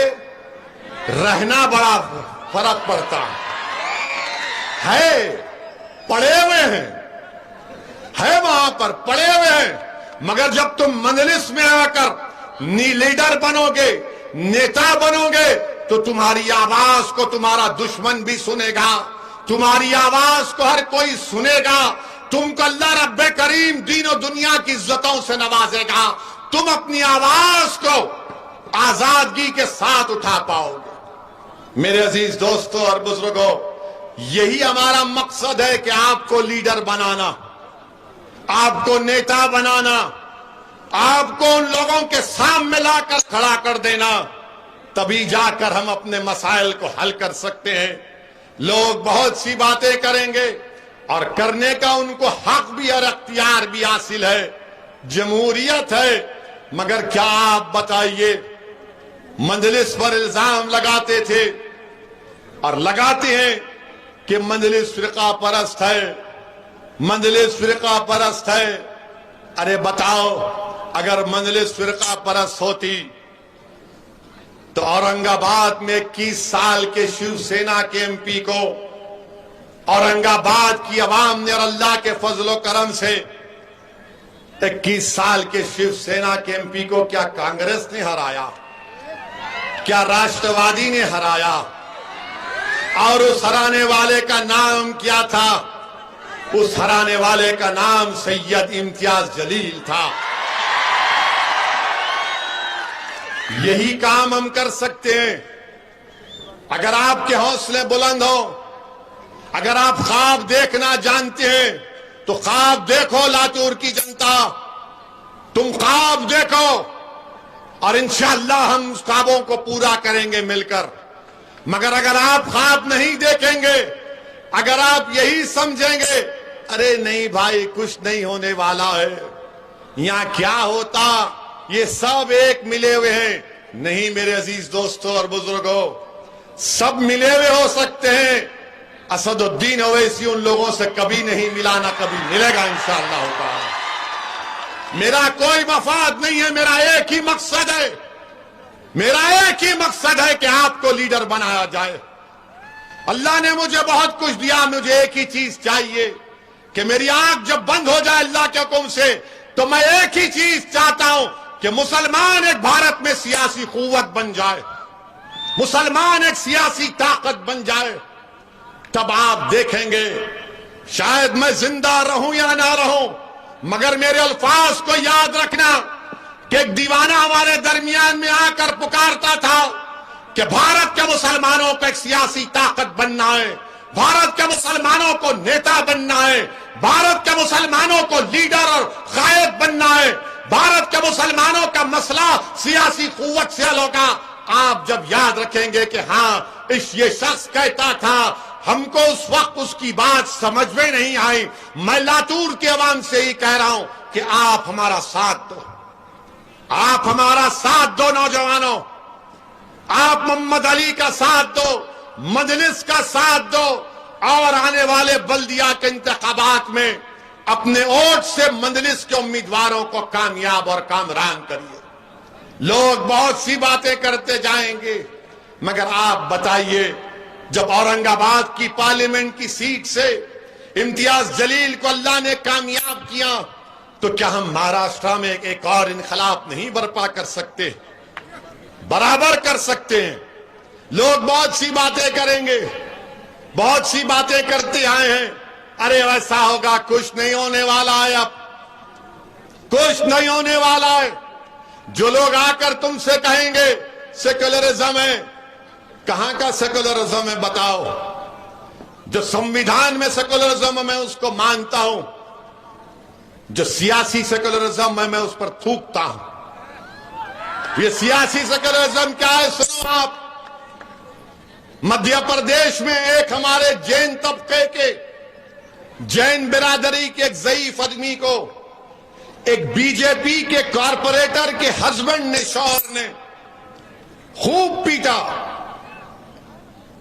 रहना बड़ा फर्क पड़ता है। पड़े हुए हैं, है वहां पर पड़े हुए हैं, मगर जब तुम मजलिस में आकर लीडर बनोगे, नेता बनोगे, तो तुम्हारी आवाज को तुम्हारा दुश्मन भी सुनेगा, तुम्हारी आवाज को हर कोई सुनेगा, तुमको अल्लाह रब्बे करीम दीन और दुनिया की इज्जतों से नवाजेगा, तुम अपनी आवाज को आजादगी के साथ उठा पाओगे। मेरे अजीज दोस्तों और बुजुर्गों, यही हमारा मकसद है कि आपको लीडर बनाना, आपको नेता बनाना, आपको उन लोगों के सामने लाकर खड़ा कर देना, तभी जाकर हम अपने मसाइल को हल कर सकते हैं। लोग बहुत सी बातें करेंगे और करने का उनको हक भी और अख्तियार भी हासिल है, जमहूरियत है, मगर क्या आप बताइए, मजलिस पर इल्जाम लगाते थे और लगाते हैं कि मजलिस फिरका परस्त है, मजलिस फिरका परस्त है। अरे बताओ, अगर मजलिस फिरका परस्त होती तो औरंगाबाद में 21 साल के शिवसेना के एमपी को औरंगाबाद की आवाम ने और अल्लाह के फजलो करम से 21 साल के शिवसेना के एमपी को क्या कांग्रेस ने हराया? क्या राष्ट्रवादी ने हराया? और उस हराने वाले का नाम क्या था? उस हराने वाले का नाम सैयद इम्तियाज जलील था। यही काम हम कर सकते हैं अगर आपके हौसले बुलंद हो, अगर आप ख्वाब देखना जानते हैं तो ख्वाब देखो लातूर की जनता, तुम ख्वाब देखो और इंशाअल्लाह हम उस ख्वाबों को पूरा करेंगे मिलकर। मगर अगर आप ख्वाब नहीं देखेंगे, अगर आप यही समझेंगे अरे नहीं भाई कुछ नहीं होने वाला है, यहां क्या होता, ये सब एक मिले हुए हैं, नहीं मेरे अजीज दोस्तों और बुजुर्गों, सब मिले हुए हो सकते हैं, असदुद्दीन ओवैसी उन लोगों से कभी नहीं मिला, ना कभी मिलेगा इंशाअल्लाह ताला। मेरा कोई मफाद नहीं है, मेरा एक ही मकसद है, मेरा एक ही मकसद है कि आपको लीडर बनाया जाए। अल्लाह ने मुझे बहुत कुछ दिया, मुझे एक ही चीज चाहिए कि मेरी आंख जब बंद हो जाए अल्लाह के हुक्म से, तो मैं एक ही चीज चाहता हूं कि मुसलमान एक भारत में सियासी कुव्वत बन जाए, मुसलमान एक सियासी ताकत बन जाए। तब आप देखेंगे, शायद मैं जिंदा रहूं या ना रहूं, मगर मेरे अल्फाज को याद रखना कि एक दीवाना हमारे दरमियान में आकर पुकारता था कि भारत के मुसलमानों को एक सियासी ताकत बनना है, भारत के मुसलमानों को नेता बनना है, भारत के मुसलमानों को लीडर और कायद बनना है, भारत के मुसलमानों का मसला सियासी कुव्वत से हल होगा। आप जब याद रखेंगे कि हाँ ये शख्स कहता था, हमको उस वक्त उसकी बात समझ में नहीं आई, मैं लातूर के अवाम से ही कह रहा हूं कि आप हमारा साथ दो, आप हमारा साथ दो नौजवानों, आप मोहम्मद अली का साथ दो, मजलिस का साथ दो और आने वाले बल्दिया के इंतखाबात में अपने वोट से मजलिस के उम्मीदवारों को कामयाब और कामरान करिए। लोग बहुत सी बातें करते जाएंगे, मगर आप बताइए, जब औरंगाबाद की पार्लियामेंट की सीट से इम्तियाज जलील को अल्लाह ने कामयाब किया, तो क्या हम महाराष्ट्र में एक और इनकलाब नहीं बर्पा कर सकते? बराबर कर सकते हैं। लोग बहुत सी बातें करेंगे, बहुत सी बातें करते आए हैं, अरे ऐसा होगा, कुछ नहीं होने वाला है, अब कुछ नहीं होने वाला है। जो लोग आकर तुमसे कहेंगे सेक्युलरिज्म है, कहां का सेक्युलरिज्म है बताओ? जो संविधान में सेक्युलरिज्म मैं उसको मानता हूं, जो सियासी सेक्युलरिज्म है मैं उस पर थूकता हूं। ये सियासी सेक्युलरिज्म क्या है सुनो आप। मध्य प्रदेश में एक हमारे जैन तबके के, जैन बिरादरी के एक ज़ईफ आदमी को एक बीजेपी के कॉरपोरेटर के हस्बैंड ने, शौहर ने खूब पीटा,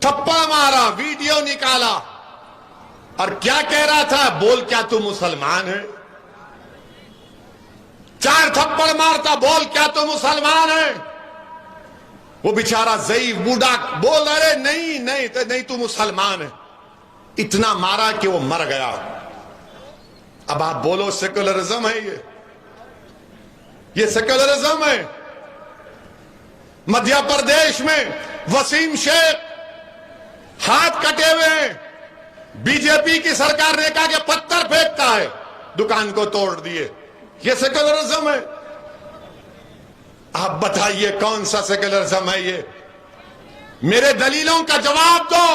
थप्पड़ मारा, वीडियो निकाला और क्या कह रहा था? बोल क्या तू मुसलमान है? 4 थप्पड़ मारता, बोल क्या तू मुसलमान है? वो बेचारा ज़ईफ बूढ़ा बोल, अरे नहीं नहीं तो नहीं तू मुसलमान है। इतना मारा कि वो मर गया। अब आप बोलो सेक्युलरिज्म है ये सेक्युलरिज्म है। मध्य प्रदेश में वसीम शेख हाथ कटे हुए हैं, बीजेपी की सरकार ने कहा कि पत्थर फेंकता है, दुकान को तोड़ दिए। ये सेक्युलरिज्म है? आप बताइए कौन सा सेक्युलरिज्म है ये? मेरे दलीलों का जवाब दो।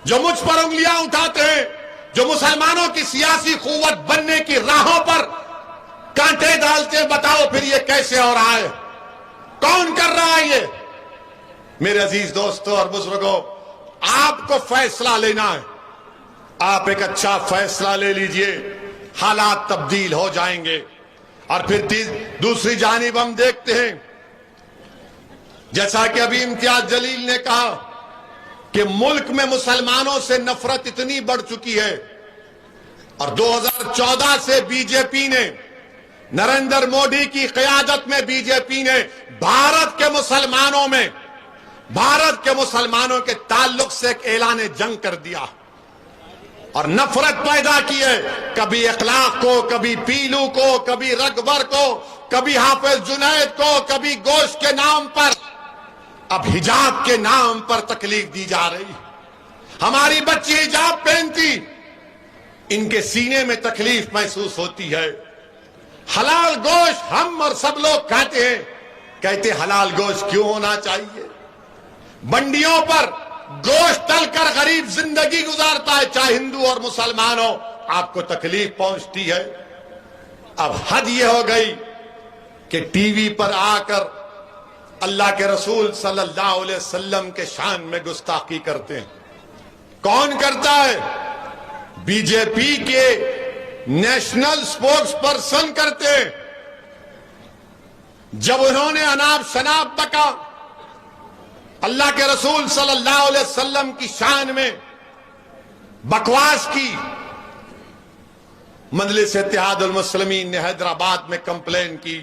जो मुझ पर उंगलियां उठाते हैं, जो मुसलमानों की सियासी कुव्वत बनने की राहों पर कांटे डालते हैं, बताओ फिर ये कैसे हो रहा है? कौन कर रहा है ये? मेरे अजीज दोस्तों और बुजुर्गों, आपको फैसला लेना है। आप एक अच्छा फैसला ले लीजिए, हालात तब्दील हो जाएंगे। और फिर दूसरी जानिब हम देखते हैं, जैसा कि अभी इम्तियाज जलील ने कहा कि मुल्क में मुसलमानों से नफरत इतनी बढ़ चुकी है और 2014 से बीजेपी ने, नरेंद्र मोदी की क़यादत में बीजेपी ने भारत के मुसलमानों के ताल्लुक से एक ऐलान जंग कर दिया और नफरत पैदा की है। कभी अखलाक को, कभी पीलू को, कभी रगबर को, कभी हाफिज जुनैद को, कभी गोश्त के नाम पर, अब हिजाब के नाम पर तकलीफ दी जा रही। हमारी बच्ची हिजाब पहनती, इनके सीने में तकलीफ महसूस होती है। हलाल गोश्त हम और सब लोग खाते हैं, कहते हलाल गोश्त क्यों होना चाहिए? मंडियों पर गोश्त तलकर गरीब जिंदगी गुजारता है, चाहे हिंदू और मुसलमान हो, आपको तकलीफ पहुंचती है। अब हद यह हो गई कि टीवी पर आकर अल्लाह के रसूल सल्लल्लाहु अलैहि वसल्लम के शान में गुस्ताखी करते हैं। कौन करता है? बीजेपी के नेशनल स्पोक्स पर्सन करते हैं। जब उन्होंने अनाप शनाप बका अल्लाह के रसूल सल्लल्लाहु अलैहि वसल्लम की शान में बकवास की, मजलिस इत्तेहादुल मुस्लिमीन ने हैदराबाद में कंप्लेन की,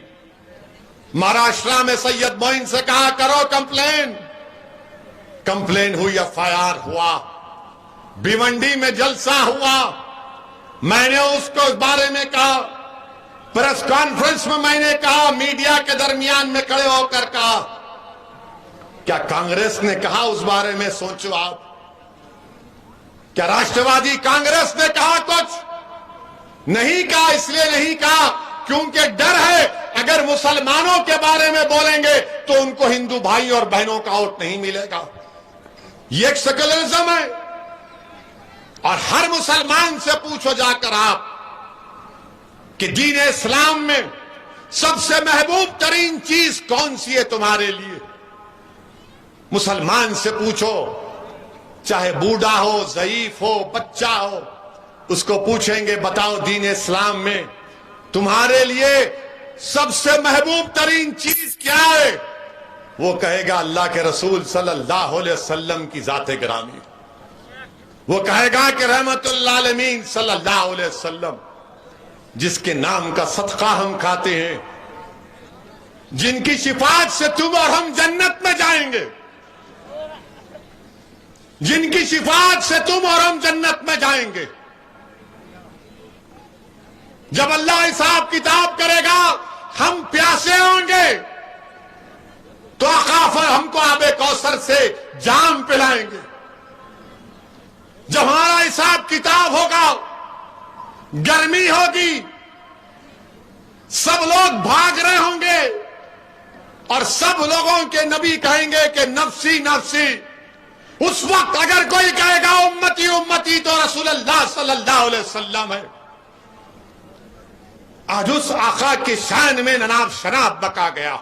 महाराष्ट्र में सैयद मोइन से कहा करो कंप्लेन हुई, एफआईआर हुआ, भिवंडी में जलसा हुआ, मैंने उसको इस बारे में कहा, प्रेस कॉन्फ्रेंस में मैंने कहा, मीडिया के दरमियान में खड़े होकर कहा। क्या कांग्रेस ने कहा उस बारे में? सोचो आप, क्या राष्ट्रवादी कांग्रेस ने कहा कुछ? नहीं कहा। इसलिए नहीं कहा क्योंकि डर है अगर मुसलमानों के बारे में बोलेंगे तो उनको हिंदू भाई और बहनों का वोट नहीं मिलेगा। ये एक सेक्युलरिज्म है। और हर मुसलमान से पूछो जाकर आप कि दीन इस्लाम में सबसे महबूब तरीन चीज कौन सी है तुम्हारे लिए? मुसलमान से पूछो, चाहे बूढ़ा हो, ज़ईफ हो, बच्चा हो, उसको पूछेंगे बताओ दीन इस्लाम में तुम्हारे लिए सबसे महबूब तरीन चीज क्या है? वो कहेगा अल्लाह के रसूल सल्लल्लाहु अलैहि वसल्लम की जाते गिरामी। वो कहेगा कि रहमतुल आलमीन सल्लल्लाहु अलैहि वसल्लम, जिसके नाम का सदका हम खाते हैं, जिनकी शिफात से तुम और हम जन्नत में जाएंगे, जिनकी शिफात से तुम और हम जन्नत में जाएंगे। जब अल्लाह हिसाब किताब करेगा, हम प्यासे होंगे तो आकाफर हमको आबे कौसर से जाम पिलाएंगे। जब हमारा हिसाब किताब होगा, गर्मी होगी, सब लोग भाग रहे होंगे और सब लोगों के नबी कहेंगे कि नफ्सी नफ्सी। उस वक्त अगर कोई कहेगा उम्मती उम्मती तो रसूलुल्लाह सल्लल्लाहु अलैहि वसल्लम है। आज उस आका की शान में ननाब शनाब बका गया,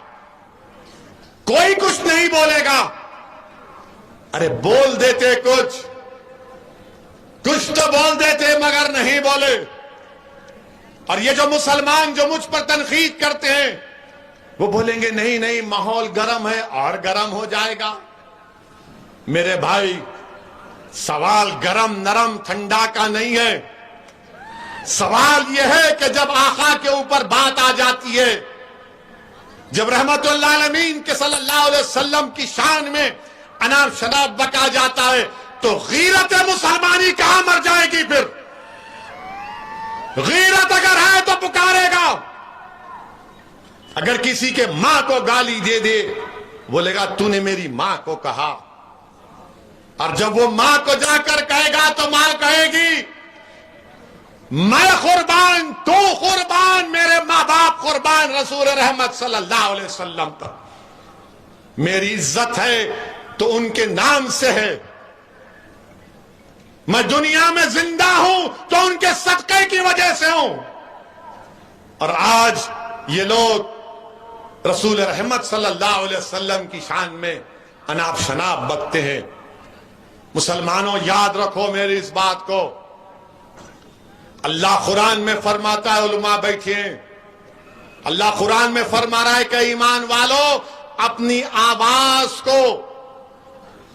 कोई कुछ नहीं बोलेगा। अरे बोल देते कुछ तो बोल देते मगर नहीं बोले। और ये जो मुसलमान जो मुझ पर तनकीद करते हैं वो बोलेंगे नहीं नहीं माहौल गर्म है और गर्म हो जाएगा। मेरे भाई, सवाल गरम नरम ठंडा का नहीं है। सवाल यह है कि जब आका के ऊपर बात आ जाती है, जब रहमतुल्लिल आलमीन के सल्लल्लाहु अलैहि वसल्लम की शान में अनाब शनाब बका जाता है, तो गीरत मुसलमानी कहां मर जाएगी? फिर गीरत अगर है तो पुकारेगा। अगर किसी के मां को गाली दे दे, बोलेगा तूने मेरी मां को कहा। और जब वो मां को जाकर कहेगा तो मां कहेगी मैं कुर्बान, तू कुर्बान, मेरे मां बाप कुर्बान, रसूल रहमत सल्लल्लाहु अलैहि वसल्लम तक मेरी इज्जत है तो उनके नाम से है। मैं दुनिया में जिंदा हूं तो उनके सदक़े की वजह से हूं। और आज ये लोग रसूल रहमत सल्लल्लाहु अलैहि वसल्लम की शान में अनाब शनाब बकते हैं। मुसलमानों, याद रखो मेरी इस बात को। अल्लाह कुरान में फरमाता है, उलमा बैठिए, अल्लाह कुरान में फरमा रहा है कि ईमान वालों अपनी आवाज को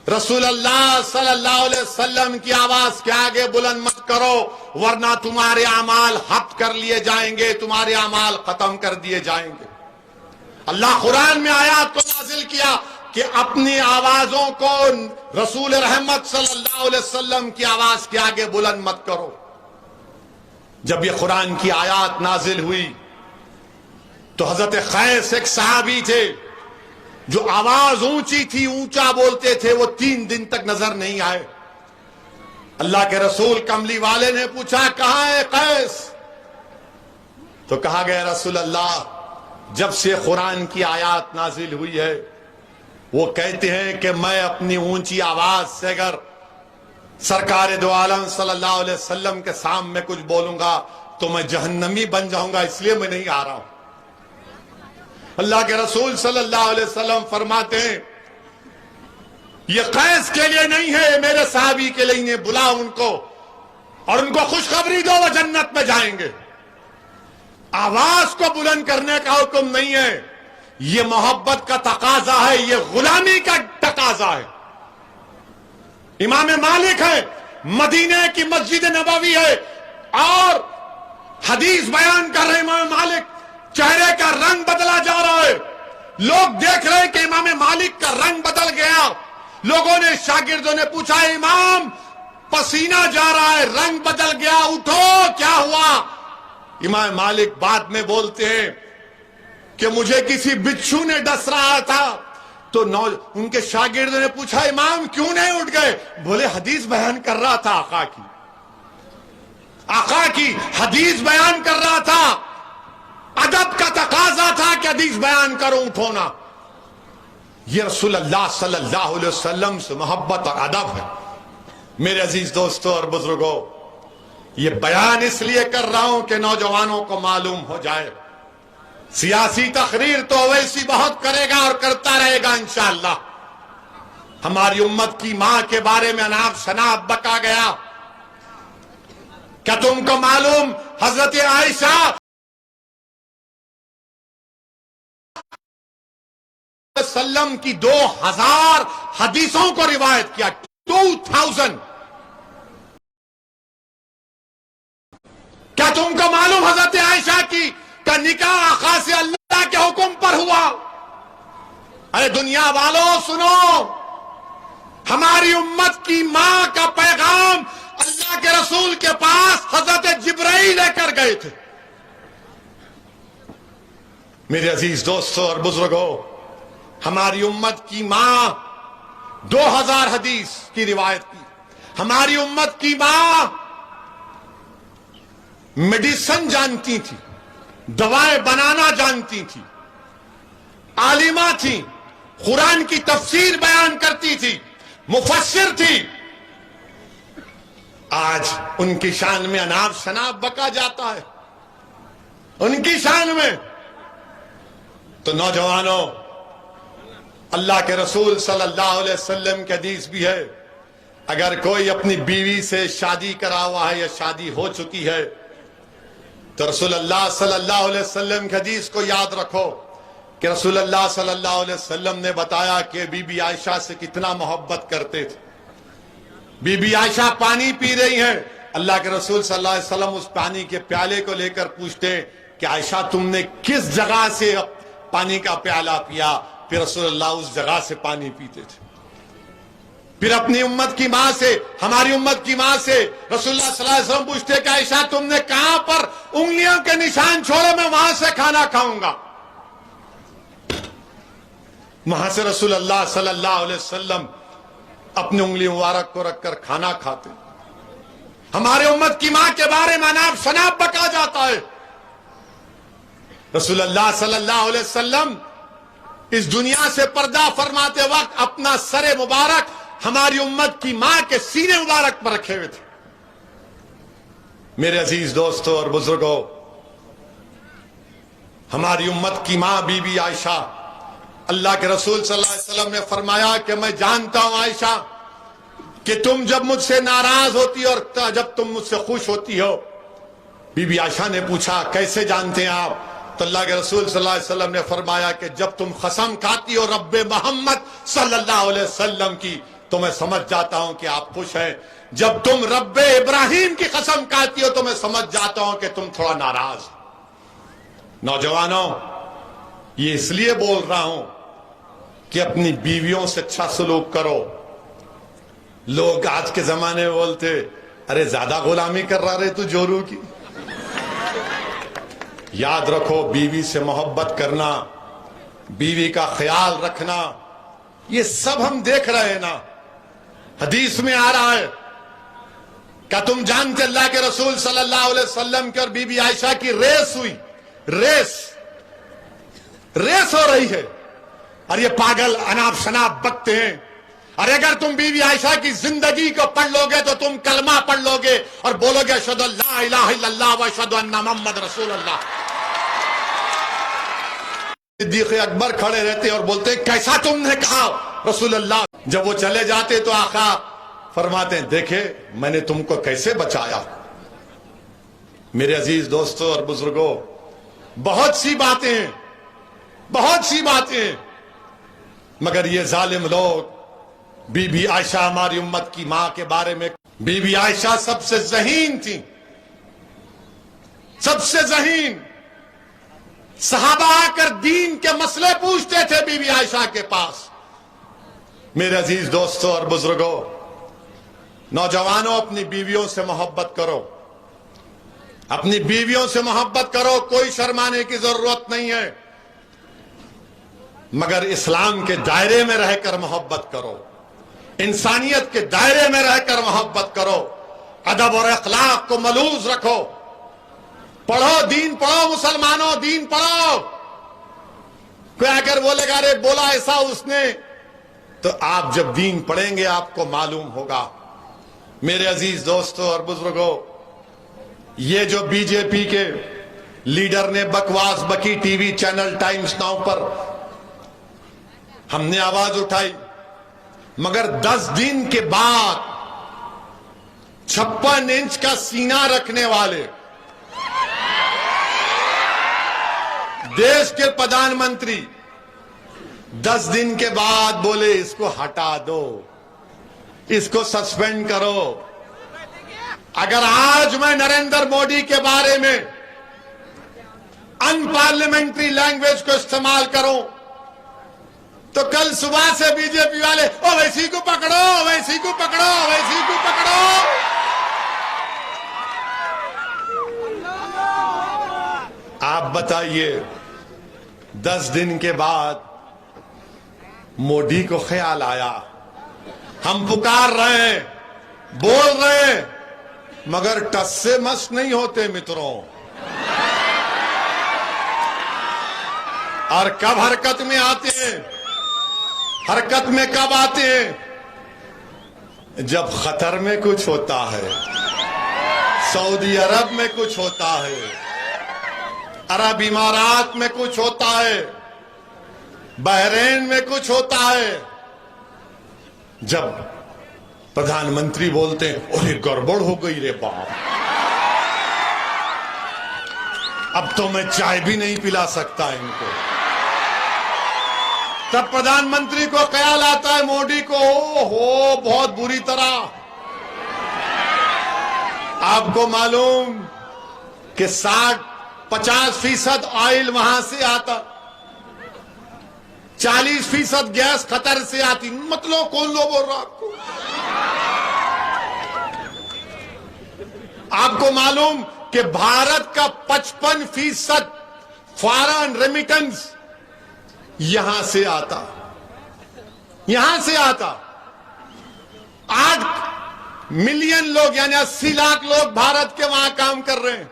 रसूल अल्लाह सल्लल्लाहु अलैहि वसल्लम की आवाज के आगे बुलंद मत करो, वरना तुम्हारे अमाल हद कर लिए जाएंगे, तुम्हारे अमाल खत्म कर दिए जाएंगे। अल्लाह कुरान में आयत को नाजिल किया कि अपनी आवाजों को रसूल रहमत सल्लल्लाहु अलैहि वसल्लम की आवाज के आगे बुलंद मत करो। जब ये कुरान की आयत नाजिल हुई तो हजरत खैस एक सहाबी थे जो आवाज ऊंची थी, ऊंचा बोलते थे, वो 3 दिन तक नजर नहीं आए। अल्लाह के रसूल कमली वाले ने पूछा कहां है कैस? तो कहा गया रसूल अल्लाह जब से कुरान की आयत नाजिल हुई है वो कहते हैं कि मैं अपनी ऊंची आवाज से अगर सरकार दो आलम सल्लल्लाहु अलैहि वसल्लम के सामने कुछ बोलूंगा तो मैं जहन्नमी बन जाऊंगा, इसलिए मैं नहीं आ रहा हूं। अल्लाह के रसूल सल्लल्लाहु अलैहि वसल्लम फरमाते हैं ये कैस के लिए नहीं है, मेरे साहबी के लिए। इन्हें बुला उनको और उनको खुशखबरी दो, वो जन्नत में जाएंगे। आवाज को बुलंद करने का हुक्म नहीं है, ये मोहब्बत का तकाजा है, ये गुलामी का तकाजा है। इमाम मालिक है, मदीने की मस्जिद नबवी है और हदीस बयान कर रहे इमाम मालिक, चेहरे का रंग बदला जा रहा है। लोग देख रहे हैं कि इमाम मालिक का रंग बदल गया। लोगों ने, शागिर्दों ने पूछा इमाम पसीना जा रहा है, रंग बदल गया, उठो, क्या हुआ? इमाम मालिक बाद में बोलते हैं कि मुझे किसी बिच्छू ने डस रहा था। तो उनके शागिर्दों ने पूछा इमाम क्यों नहीं उठ गए? बोले हदीस बयान कर रहा था, आका की हदीस बयान कर रहा था, अदब का तकाजा था कि हदीस बयान करो, उठो ना। ये रसूल अल्लाह सल्लल्लाहु अलैहि वसल्लम से मोहब्बत और अदब है। मेरे अजीज दोस्तों और बुजुर्गों, ये बयान इसलिए कर रहा हूं कि नौजवानों को मालूम हो जाए। सियासी तकरीर तो वैसी बहुत करेगा और करता रहेगा इंशाअल्लाह। हमारी उम्मत की मां के बारे में अनाब शनाब बका गया। क्या तुमको मालूम हजरत आयशा सल्लम की 2000 हदीसों को रिवायत किया, 2000। क्या तुमको मालूम हजरत आयशा की का निकाह आका से अल्लाह के हुक्म पर हुआ? अरे दुनिया वालों सुनो, हमारी उम्मत की मां का पैगाम अल्लाह के रसूल के पास हजरत जिब्राइल लेकर गए थे। मेरे अजीज दोस्तों और बुजुर्गों, हमारी उम्मत की मां 2000 हदीस की रिवायत की। हमारी उम्मत की मां मेडिसिन जानती थी, दवाएं बनाना जानती थी, आलिमा थी, कुरान की तफसीर बयान करती थी, मुफस्सिर थी। आज उनकी शान में अनाब शनाब बका जाता है, उनकी शान में। तो नौजवानों, अल्लाह के रसूल सल्लल्लाहु अलैहि वसल्लम की हदीस भी है, अगर कोई अपनी बीवी से शादी करा हुआ है या शादी हो चुकी है तो रसूल अल्लाह सल्लल्लाहु अलैहि वसल्लम की हदीस को याद रखो कि रसूल अल्लाह सल्लल्लाहु अलैहि वसल्लम ने बताया कि बीबी आयशा से कितना मोहब्बत करते थे। बीबी आयशा पानी पी रही हैं, अल्लाह के रसूल सल्लल्लाहु अलैहि वसल्लम उस पानी के प्याले को लेकर पूछते कि आयशा तुमने किस जगह से पानी का प्याला पिया? फिर रसूल अल्लाह उस जगह से पानी पीते थे। फिर अपनी उम्मत की मां से, हमारी उम्मत की मां से रसूलुल्लाह सल्लल्लाहु अलैहि वसल्लम पूछते कि आयशा तुमने कहां पर उंगलियों के निशान छोड़ो, मैं वहां से खाना खाऊंगा। वहां से रसूलुल्लाह सल्लल्लाहु अलैहि वसल्लम अपनी उंगली मुबारक को रखकर खाना खाते। हमारे उम्मत की मां के बारे में अनाब शनाब बका जाता है। रसूलुल्लाह सल्लल्लाहु अलैहि वसल्लम इस दुनिया से पर्दा फरमाते वक्त अपना सरे मुबारक हमारी उम्मत की मां के सीने मुबारक पर रखे हुए थे। मेरे अजीज दोस्तों और बुजुर्गों, हमारी उम्मत की मां बीबी आयशा, अल्लाह के रसूल सल्लल्लाहु अलैहि वसल्लम ने फरमाया कि मैं जानता हूं आयशा कि तुम जब मुझसे नाराज होती हो और जब तुम मुझसे खुश होती हो। बीबी आयशा ने पूछा कैसे जानते हैं आप? तो अल्लाह के रसूल सल्लल्लाहु अलैहि वसल्लम ने फरमाया कि जब तुम कसम खाती हो रब्बे मोहम्मद सल्लल्लाहु अलैहि वसल्लम की, तो मैं समझ जाता हूं कि आप खुश हैं। जब तुम रब्बे इब्राहिम की कसम खाती हो तो मैं समझ जाता हूं कि तुम थोड़ा नाराज। नौजवानों, ये इसलिए बोल रहा हूं कि अपनी बीवियों से अच्छा सलूक करो। लोग आज के जमाने में बोलते अरे ज्यादा गुलामी कर रहा रे तू जोरू की। याद रखो, बीवी से मोहब्बत करना, बीवी का ख्याल रखना, ये सब हम देख रहे हैं ना। हदीस में आ रहा है, क्या तुम जानते अल्लाह के रसूल सल्लल्लाहु अलैहि वसल्लम की और बीबी आयशा की रेस हुई? रेस हो रही है और ये पागल अनाब शनाब बकते हैं। अरे अगर तुम बीबी आयशा की जिंदगी को पढ़ लोगे तो तुम कलमा पढ़ लोगे और बोलोगे अशहदु अल्ला इलाहा इल्लल्लाह व अशहदु अन्ना मुहम्मद रसूलुल्लाह। सिद्दीक़ अकबर खड़े रहते और बोलते कैसा तुमने कहा रसूलुल्लाह? जब वो चले जाते तो आका फरमाते हैं देखे मैंने तुमको कैसे बचाया। मेरे अजीज दोस्तों और बुजुर्गों, बहुत सी बातें, मगर ये जालिम लोग बीबी आयशा हमारी उम्मत की मां के बारे में, बीबी आयशा सबसे ज़हीन थी, सबसे ज़हीन। सहाबा आकर दीन के मसले पूछते थे बीबी आयशा के पास। मेरे अजीज दोस्तों और बुजुर्गों, नौजवानों, अपनी बीवियों से मोहब्बत करो, अपनी बीवियों से मोहब्बत करो। कोई शर्माने की जरूरत नहीं है, मगर इस्लाम के दायरे में रहकर मोहब्बत करो, इंसानियत के दायरे में रहकर मोहब्बत करो, अदब और अखलाक को मलूज रखो। पढ़ो, दीन पढ़ो, मुसलमानों दीन पढ़ो। कोई अगर बोलेगा अरे बोला ऐसा उसने, तो आप जब दीन पढ़ेंगे आपको मालूम होगा। मेरे अजीज दोस्तों और बुजुर्गों, ये जो बीजेपी के लीडर ने बकवास बकी टीवी चैनल टाइम्स नाउ पर, हमने आवाज उठाई, मगर 10 दिन के बाद 56 इंच का सीना रखने वाले देश के प्रधानमंत्री 10 दिन के बाद बोले इसको हटा दो, इसको सस्पेंड करो। अगर आज मैं नरेंद्र मोदी के बारे में अनपार्लियामेंट्री लैंग्वेज को इस्तेमाल करूं तो कल सुबह से बीजेपी वाले ओ वैसी को पकड़ो, वैसी को पकड़ो, वैसी को पकड़ो। आप बताइए, 10 दिन के बाद मोदी को ख्याल आया, हम पुकार रहे हैं, बोल रहे हैं, मगर टस से मस नहीं होते मित्रों। और कब हरकत में आते हैं? हरकत में कब आते हैं? जब खतर में कुछ होता है, सऊदी अरब में कुछ होता है, अरब इमारात में कुछ होता है, बहरीन में कुछ होता है। जब प्रधानमंत्री बोलते हैं अरे गड़बड़ हो गई रे बाप, अब तो मैं चाय भी नहीं पिला सकता इनको, तब प्रधानमंत्री को ख्याल आता है मोदी को, हो बहुत बुरी तरह। आपको मालूम कि 60-50% ऑयल वहां से आता, 40% गैस कतर से आती। मतलब कौन लोग बोल रहा आपको? आपको मालूम कि भारत का 55% फॉरेन रेमिटेंस यहां से आता, यहां से आता। 8 मिलियन लोग यानी 80 लाख लोग भारत के वहां काम कर रहे हैं।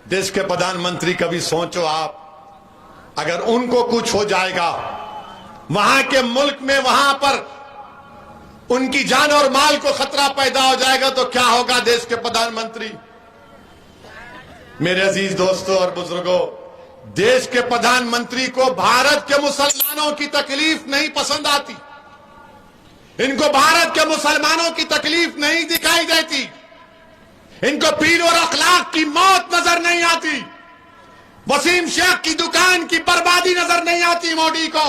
देश के प्रधानमंत्री कभी सोचो आप, अगर उनको कुछ हो जाएगा वहां के मुल्क में, वहां पर उनकी जान और माल को खतरा पैदा हो जाएगा तो क्या होगा देश के प्रधानमंत्री? मेरे अजीज दोस्तों और बुजुर्गों, देश के प्रधानमंत्री को भारत के मुसलमानों की तकलीफ नहीं पसंद आती। इनको भारत के मुसलमानों की तकलीफ नहीं दिखाई देती। इनको पीर और अखलाक की मौत नजर नहीं आती। वसीम शेख की दुकान की बर्बादी नजर नहीं आती मोदी को।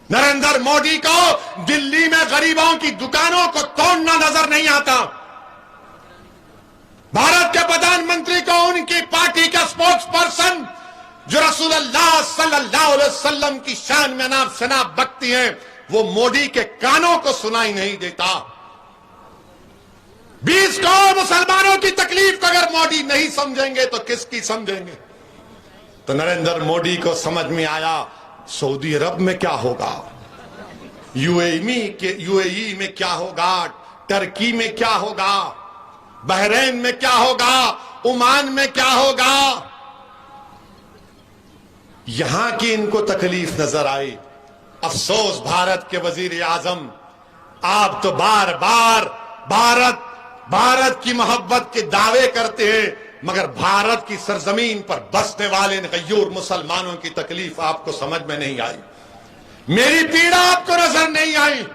नरेंद्र मोदी को दिल्ली में गरीबों की दुकानों को तोड़ना नजर नहीं आता। भारत के प्रधानमंत्री को उनकी पार्टी का स्पोक्स पर्सन जो रसूलुल्लाह सल्लल्लाहु अलैहि वसल्लम की शान में नाम शनाब बकती हैं, वो मोदी के कानों को सुनाई नहीं देता। 20 करोड़ मुसलमानों की तकलीफ को अगर मोदी नहीं समझेंगे तो किसकी समझेंगे? तो नरेंद्र मोदी को समझ में आया सऊदी अरब में क्या होगा, यूएई में क्या होगा, टर्की में क्या होगा, बहरीन में क्या होगा, ओमान में क्या होगा। यहां की इनको तकलीफ नजर आई। अफसोस भारत के वजीर आजम, आप तो बार बार भारत की मोहब्बत के दावे करते हैं, मगर भारत की सरजमीन पर बसने वाले गयूर मुसलमानों की तकलीफ आपको समझ में नहीं आई। मेरी पीड़ा आपको नजर नहीं आई।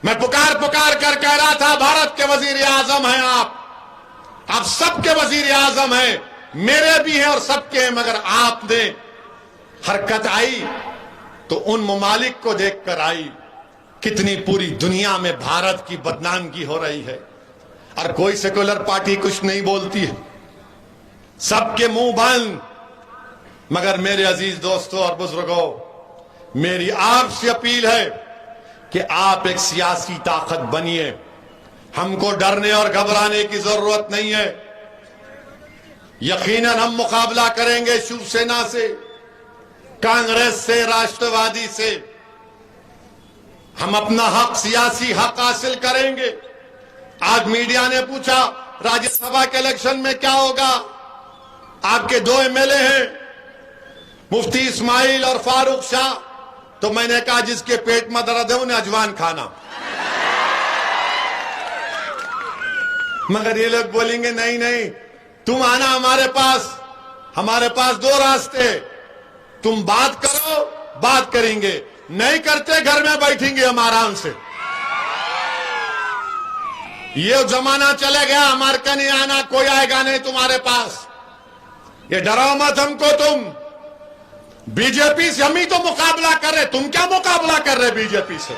मैं पुकार कर कह रहा था भारत के वजीर आजम हैं आप सबके वजीर आजम हैं, मेरे भी हैं और सबके हैं, मगर आपने हरकत आई तो उन ममालिक को देखकर आई कितनी पूरी दुनिया में भारत की बदनामगी हो रही है और कोई सेकुलर पार्टी कुछ नहीं बोलती है, सबके मुंह बंद। मगर मेरे अजीज दोस्तों और बुजुर्गों, मेरी आपसे अपील है कि आप एक सियासी ताकत बनिए। हमको डरने और घबराने की जरूरत नहीं है। यकीनन हम मुकाबला करेंगे शिवसेना से, कांग्रेस से, राष्ट्रवादी से। हम अपना हक, सियासी हक हासिल करेंगे। आज मीडिया ने पूछा राज्यसभा के इलेक्शन में क्या होगा। आपके 2 एमएलए हैं, मुफ्ती इस्माइल और फारूक शाह। तो मैंने कहा जिसके पेट में दर्द है उन्हें अजवान खाना। मगर ये लोग बोलेंगे नहीं नहीं, तुम आना हमारे पास 2 रास्ते, तुम बात करो, बात करेंगे, नहीं करते घर में बैठेंगे हम आराम से। ये जमाना चले गया, हमारे का नहीं आना, कोई आएगा नहीं तुम्हारे पास। ये डराओ मत हमको। तुम बीजेपी से हम ही तो मुकाबला कर रहे, तुम क्या मुकाबला कर रहे बीजेपी से?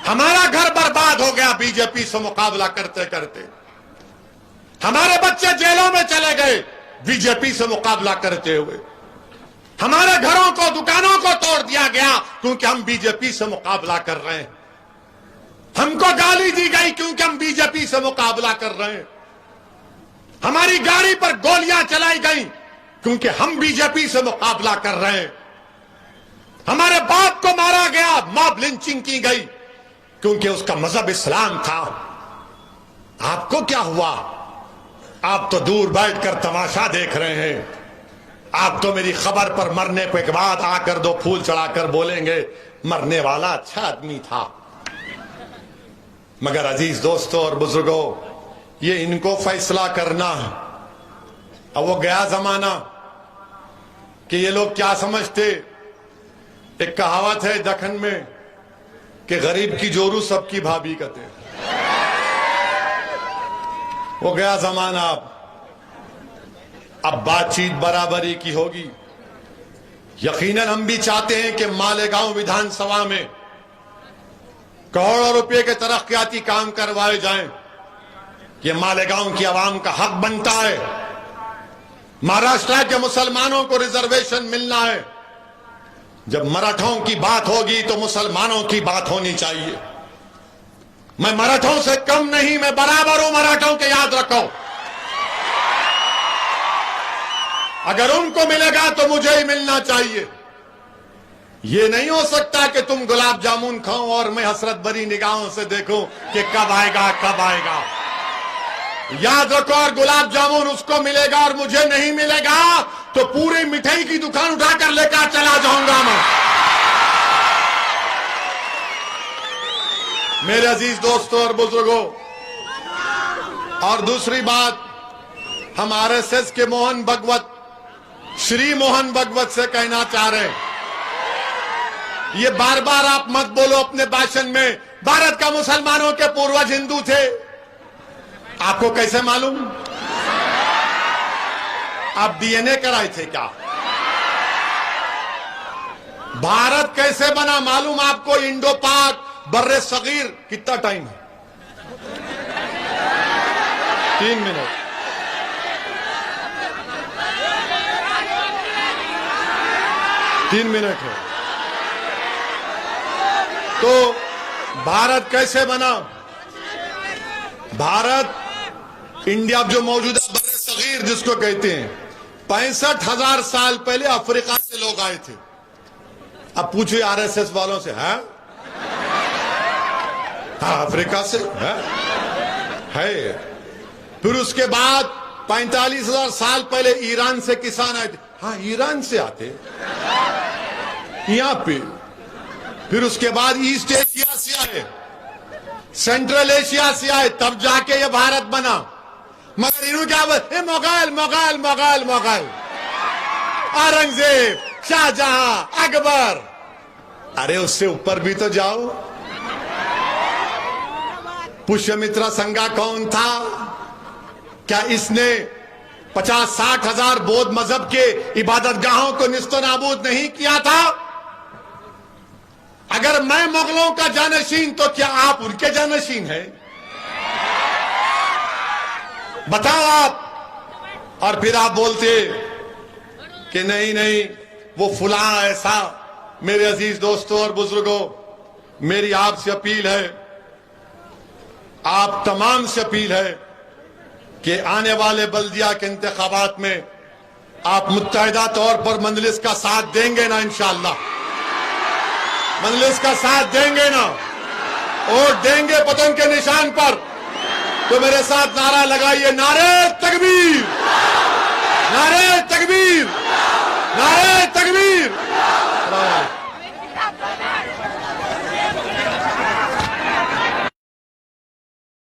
हमारा घर बर्बाद हो गया बीजेपी से मुकाबला करते करते। हमारे बच्चे जेलों में चले गए बीजेपी से मुकाबला करते हुए। हमारे घरों को, दुकानों को तोड़ दिया गया क्योंकि हम बीजेपी से मुकाबला कर रहे हैं। हमको गाली दी गई क्योंकि हम बीजेपी से मुकाबला कर रहे हैं। हमारी गाड़ी पर गोलियां चलाई गई क्योंकि हम बीजेपी से मुकाबला कर रहे हैं। हमारे बाप को मारा गया, मॉब लिंचिंग की गई क्योंकि उसका मजहब इस्लाम था। आपको क्या हुआ? आप तो दूर बैठकर तमाशा देख रहे हैं। आप तो मेरी खबर पर मरने के बाद आकर 2 फूल चढ़ाकर बोलेंगे मरने वाला अच्छा आदमी था। मगर अजीज दोस्तों और बुजुर्गों, ये इनको फैसला करना है। अब वो गया जमाना कि ये लोग क्या समझते। एक कहावत है दखन में कि गरीब की जोरू सबकी भाभी कहते। वो गया जमाना। अब बातचीत बराबरी की होगी। यकीनन हम भी चाहते हैं कि मालेगांव विधानसभा में करोड़ों रुपए के तरक्याती काम करवाए जाएं। ये मालेगांव की आवाम का हक बनता है। महाराष्ट्र के मुसलमानों को रिजर्वेशन मिलना है। जब मराठों की बात होगी तो मुसलमानों की बात होनी चाहिए। मैं मराठों से कम नहीं, मैं बराबर हूं मराठों के, याद रखो। अगर उनको मिलेगा तो मुझे ही मिलना चाहिए। ये नहीं हो सकता कि तुम गुलाब जामुन खाओ और मैं हसरत भरी निगाहों से देखूं कि कब आएगा कब आएगा। याद रखो, और गुलाब जामुन उसको मिलेगा और मुझे नहीं मिलेगा तो पूरी मिठाई की दुकान उठाकर लेकर चला जाऊंगा मैं। मेरे अजीज दोस्तों और बुजुर्गों, और दूसरी बात, हम आरएसएस के मोहन भगवत, श्री मोहन भगवत से कहना चाह रहे हैं, ये बार बार आप मत बोलो अपने भाषण में भारत का मुसलमानों के पूर्वज हिंदू थे। आपको कैसे मालूम? आप डीएनए कराए थे क्या? भारत कैसे बना मालूम आपको? इंडो पाक बर्रे सगीर कितना टाइम है? 3 मिनट। तीन मिनट है। तो भारत कैसे बना? भारत, इंडिया जो मौजूदा बर्रे सगीर जिसको कहते हैं, 65,000 साल पहले अफ्रीका से लोग आए थे। अब पूछिए आरएसएस वालों से, है अफ्रीका से है। फिर उसके बाद 45,000 साल पहले ईरान से किसान आए थे। हाँ, ईरान से आते यहां पे। फिर उसके बाद ईस्ट एशिया से आए, सेंट्रल एशिया से आए, तब जाके ये भारत बना। मगर इन्होंने क्या बोले? मुगल मुगल मुगल मुगल, औरंगजेब, शाहजहां, अकबर। अरे उससे ऊपर भी तो जाओ। पुष्यमित्रा संगा कौन था? क्या इसने 50-60 हजार बौद्ध मजहब के इबादतगाहों को निस्तो नाबूद नहीं किया था? अगर मैं मुगलों का जानशीन तो क्या आप उनके जानशीन हैं? बताओ आप। और फिर आप बोलते कि नहीं नहीं वो फुला ऐसा। मेरे अजीज दोस्तों और बुजुर्गों, मेरी आपसे अपील है, आप तमाम से अपील है कि आने वाले बल्दिया के इंतखाबात में आप मुत्तहिदा तौर पर मजलिस का साथ देंगे ना? इंशाअल्लाह मजलिस का साथ देंगे ना? वोट देंगे पतंग के निशान पर। तो मेरे साथ नारा लगाइए, नारे तकबीर।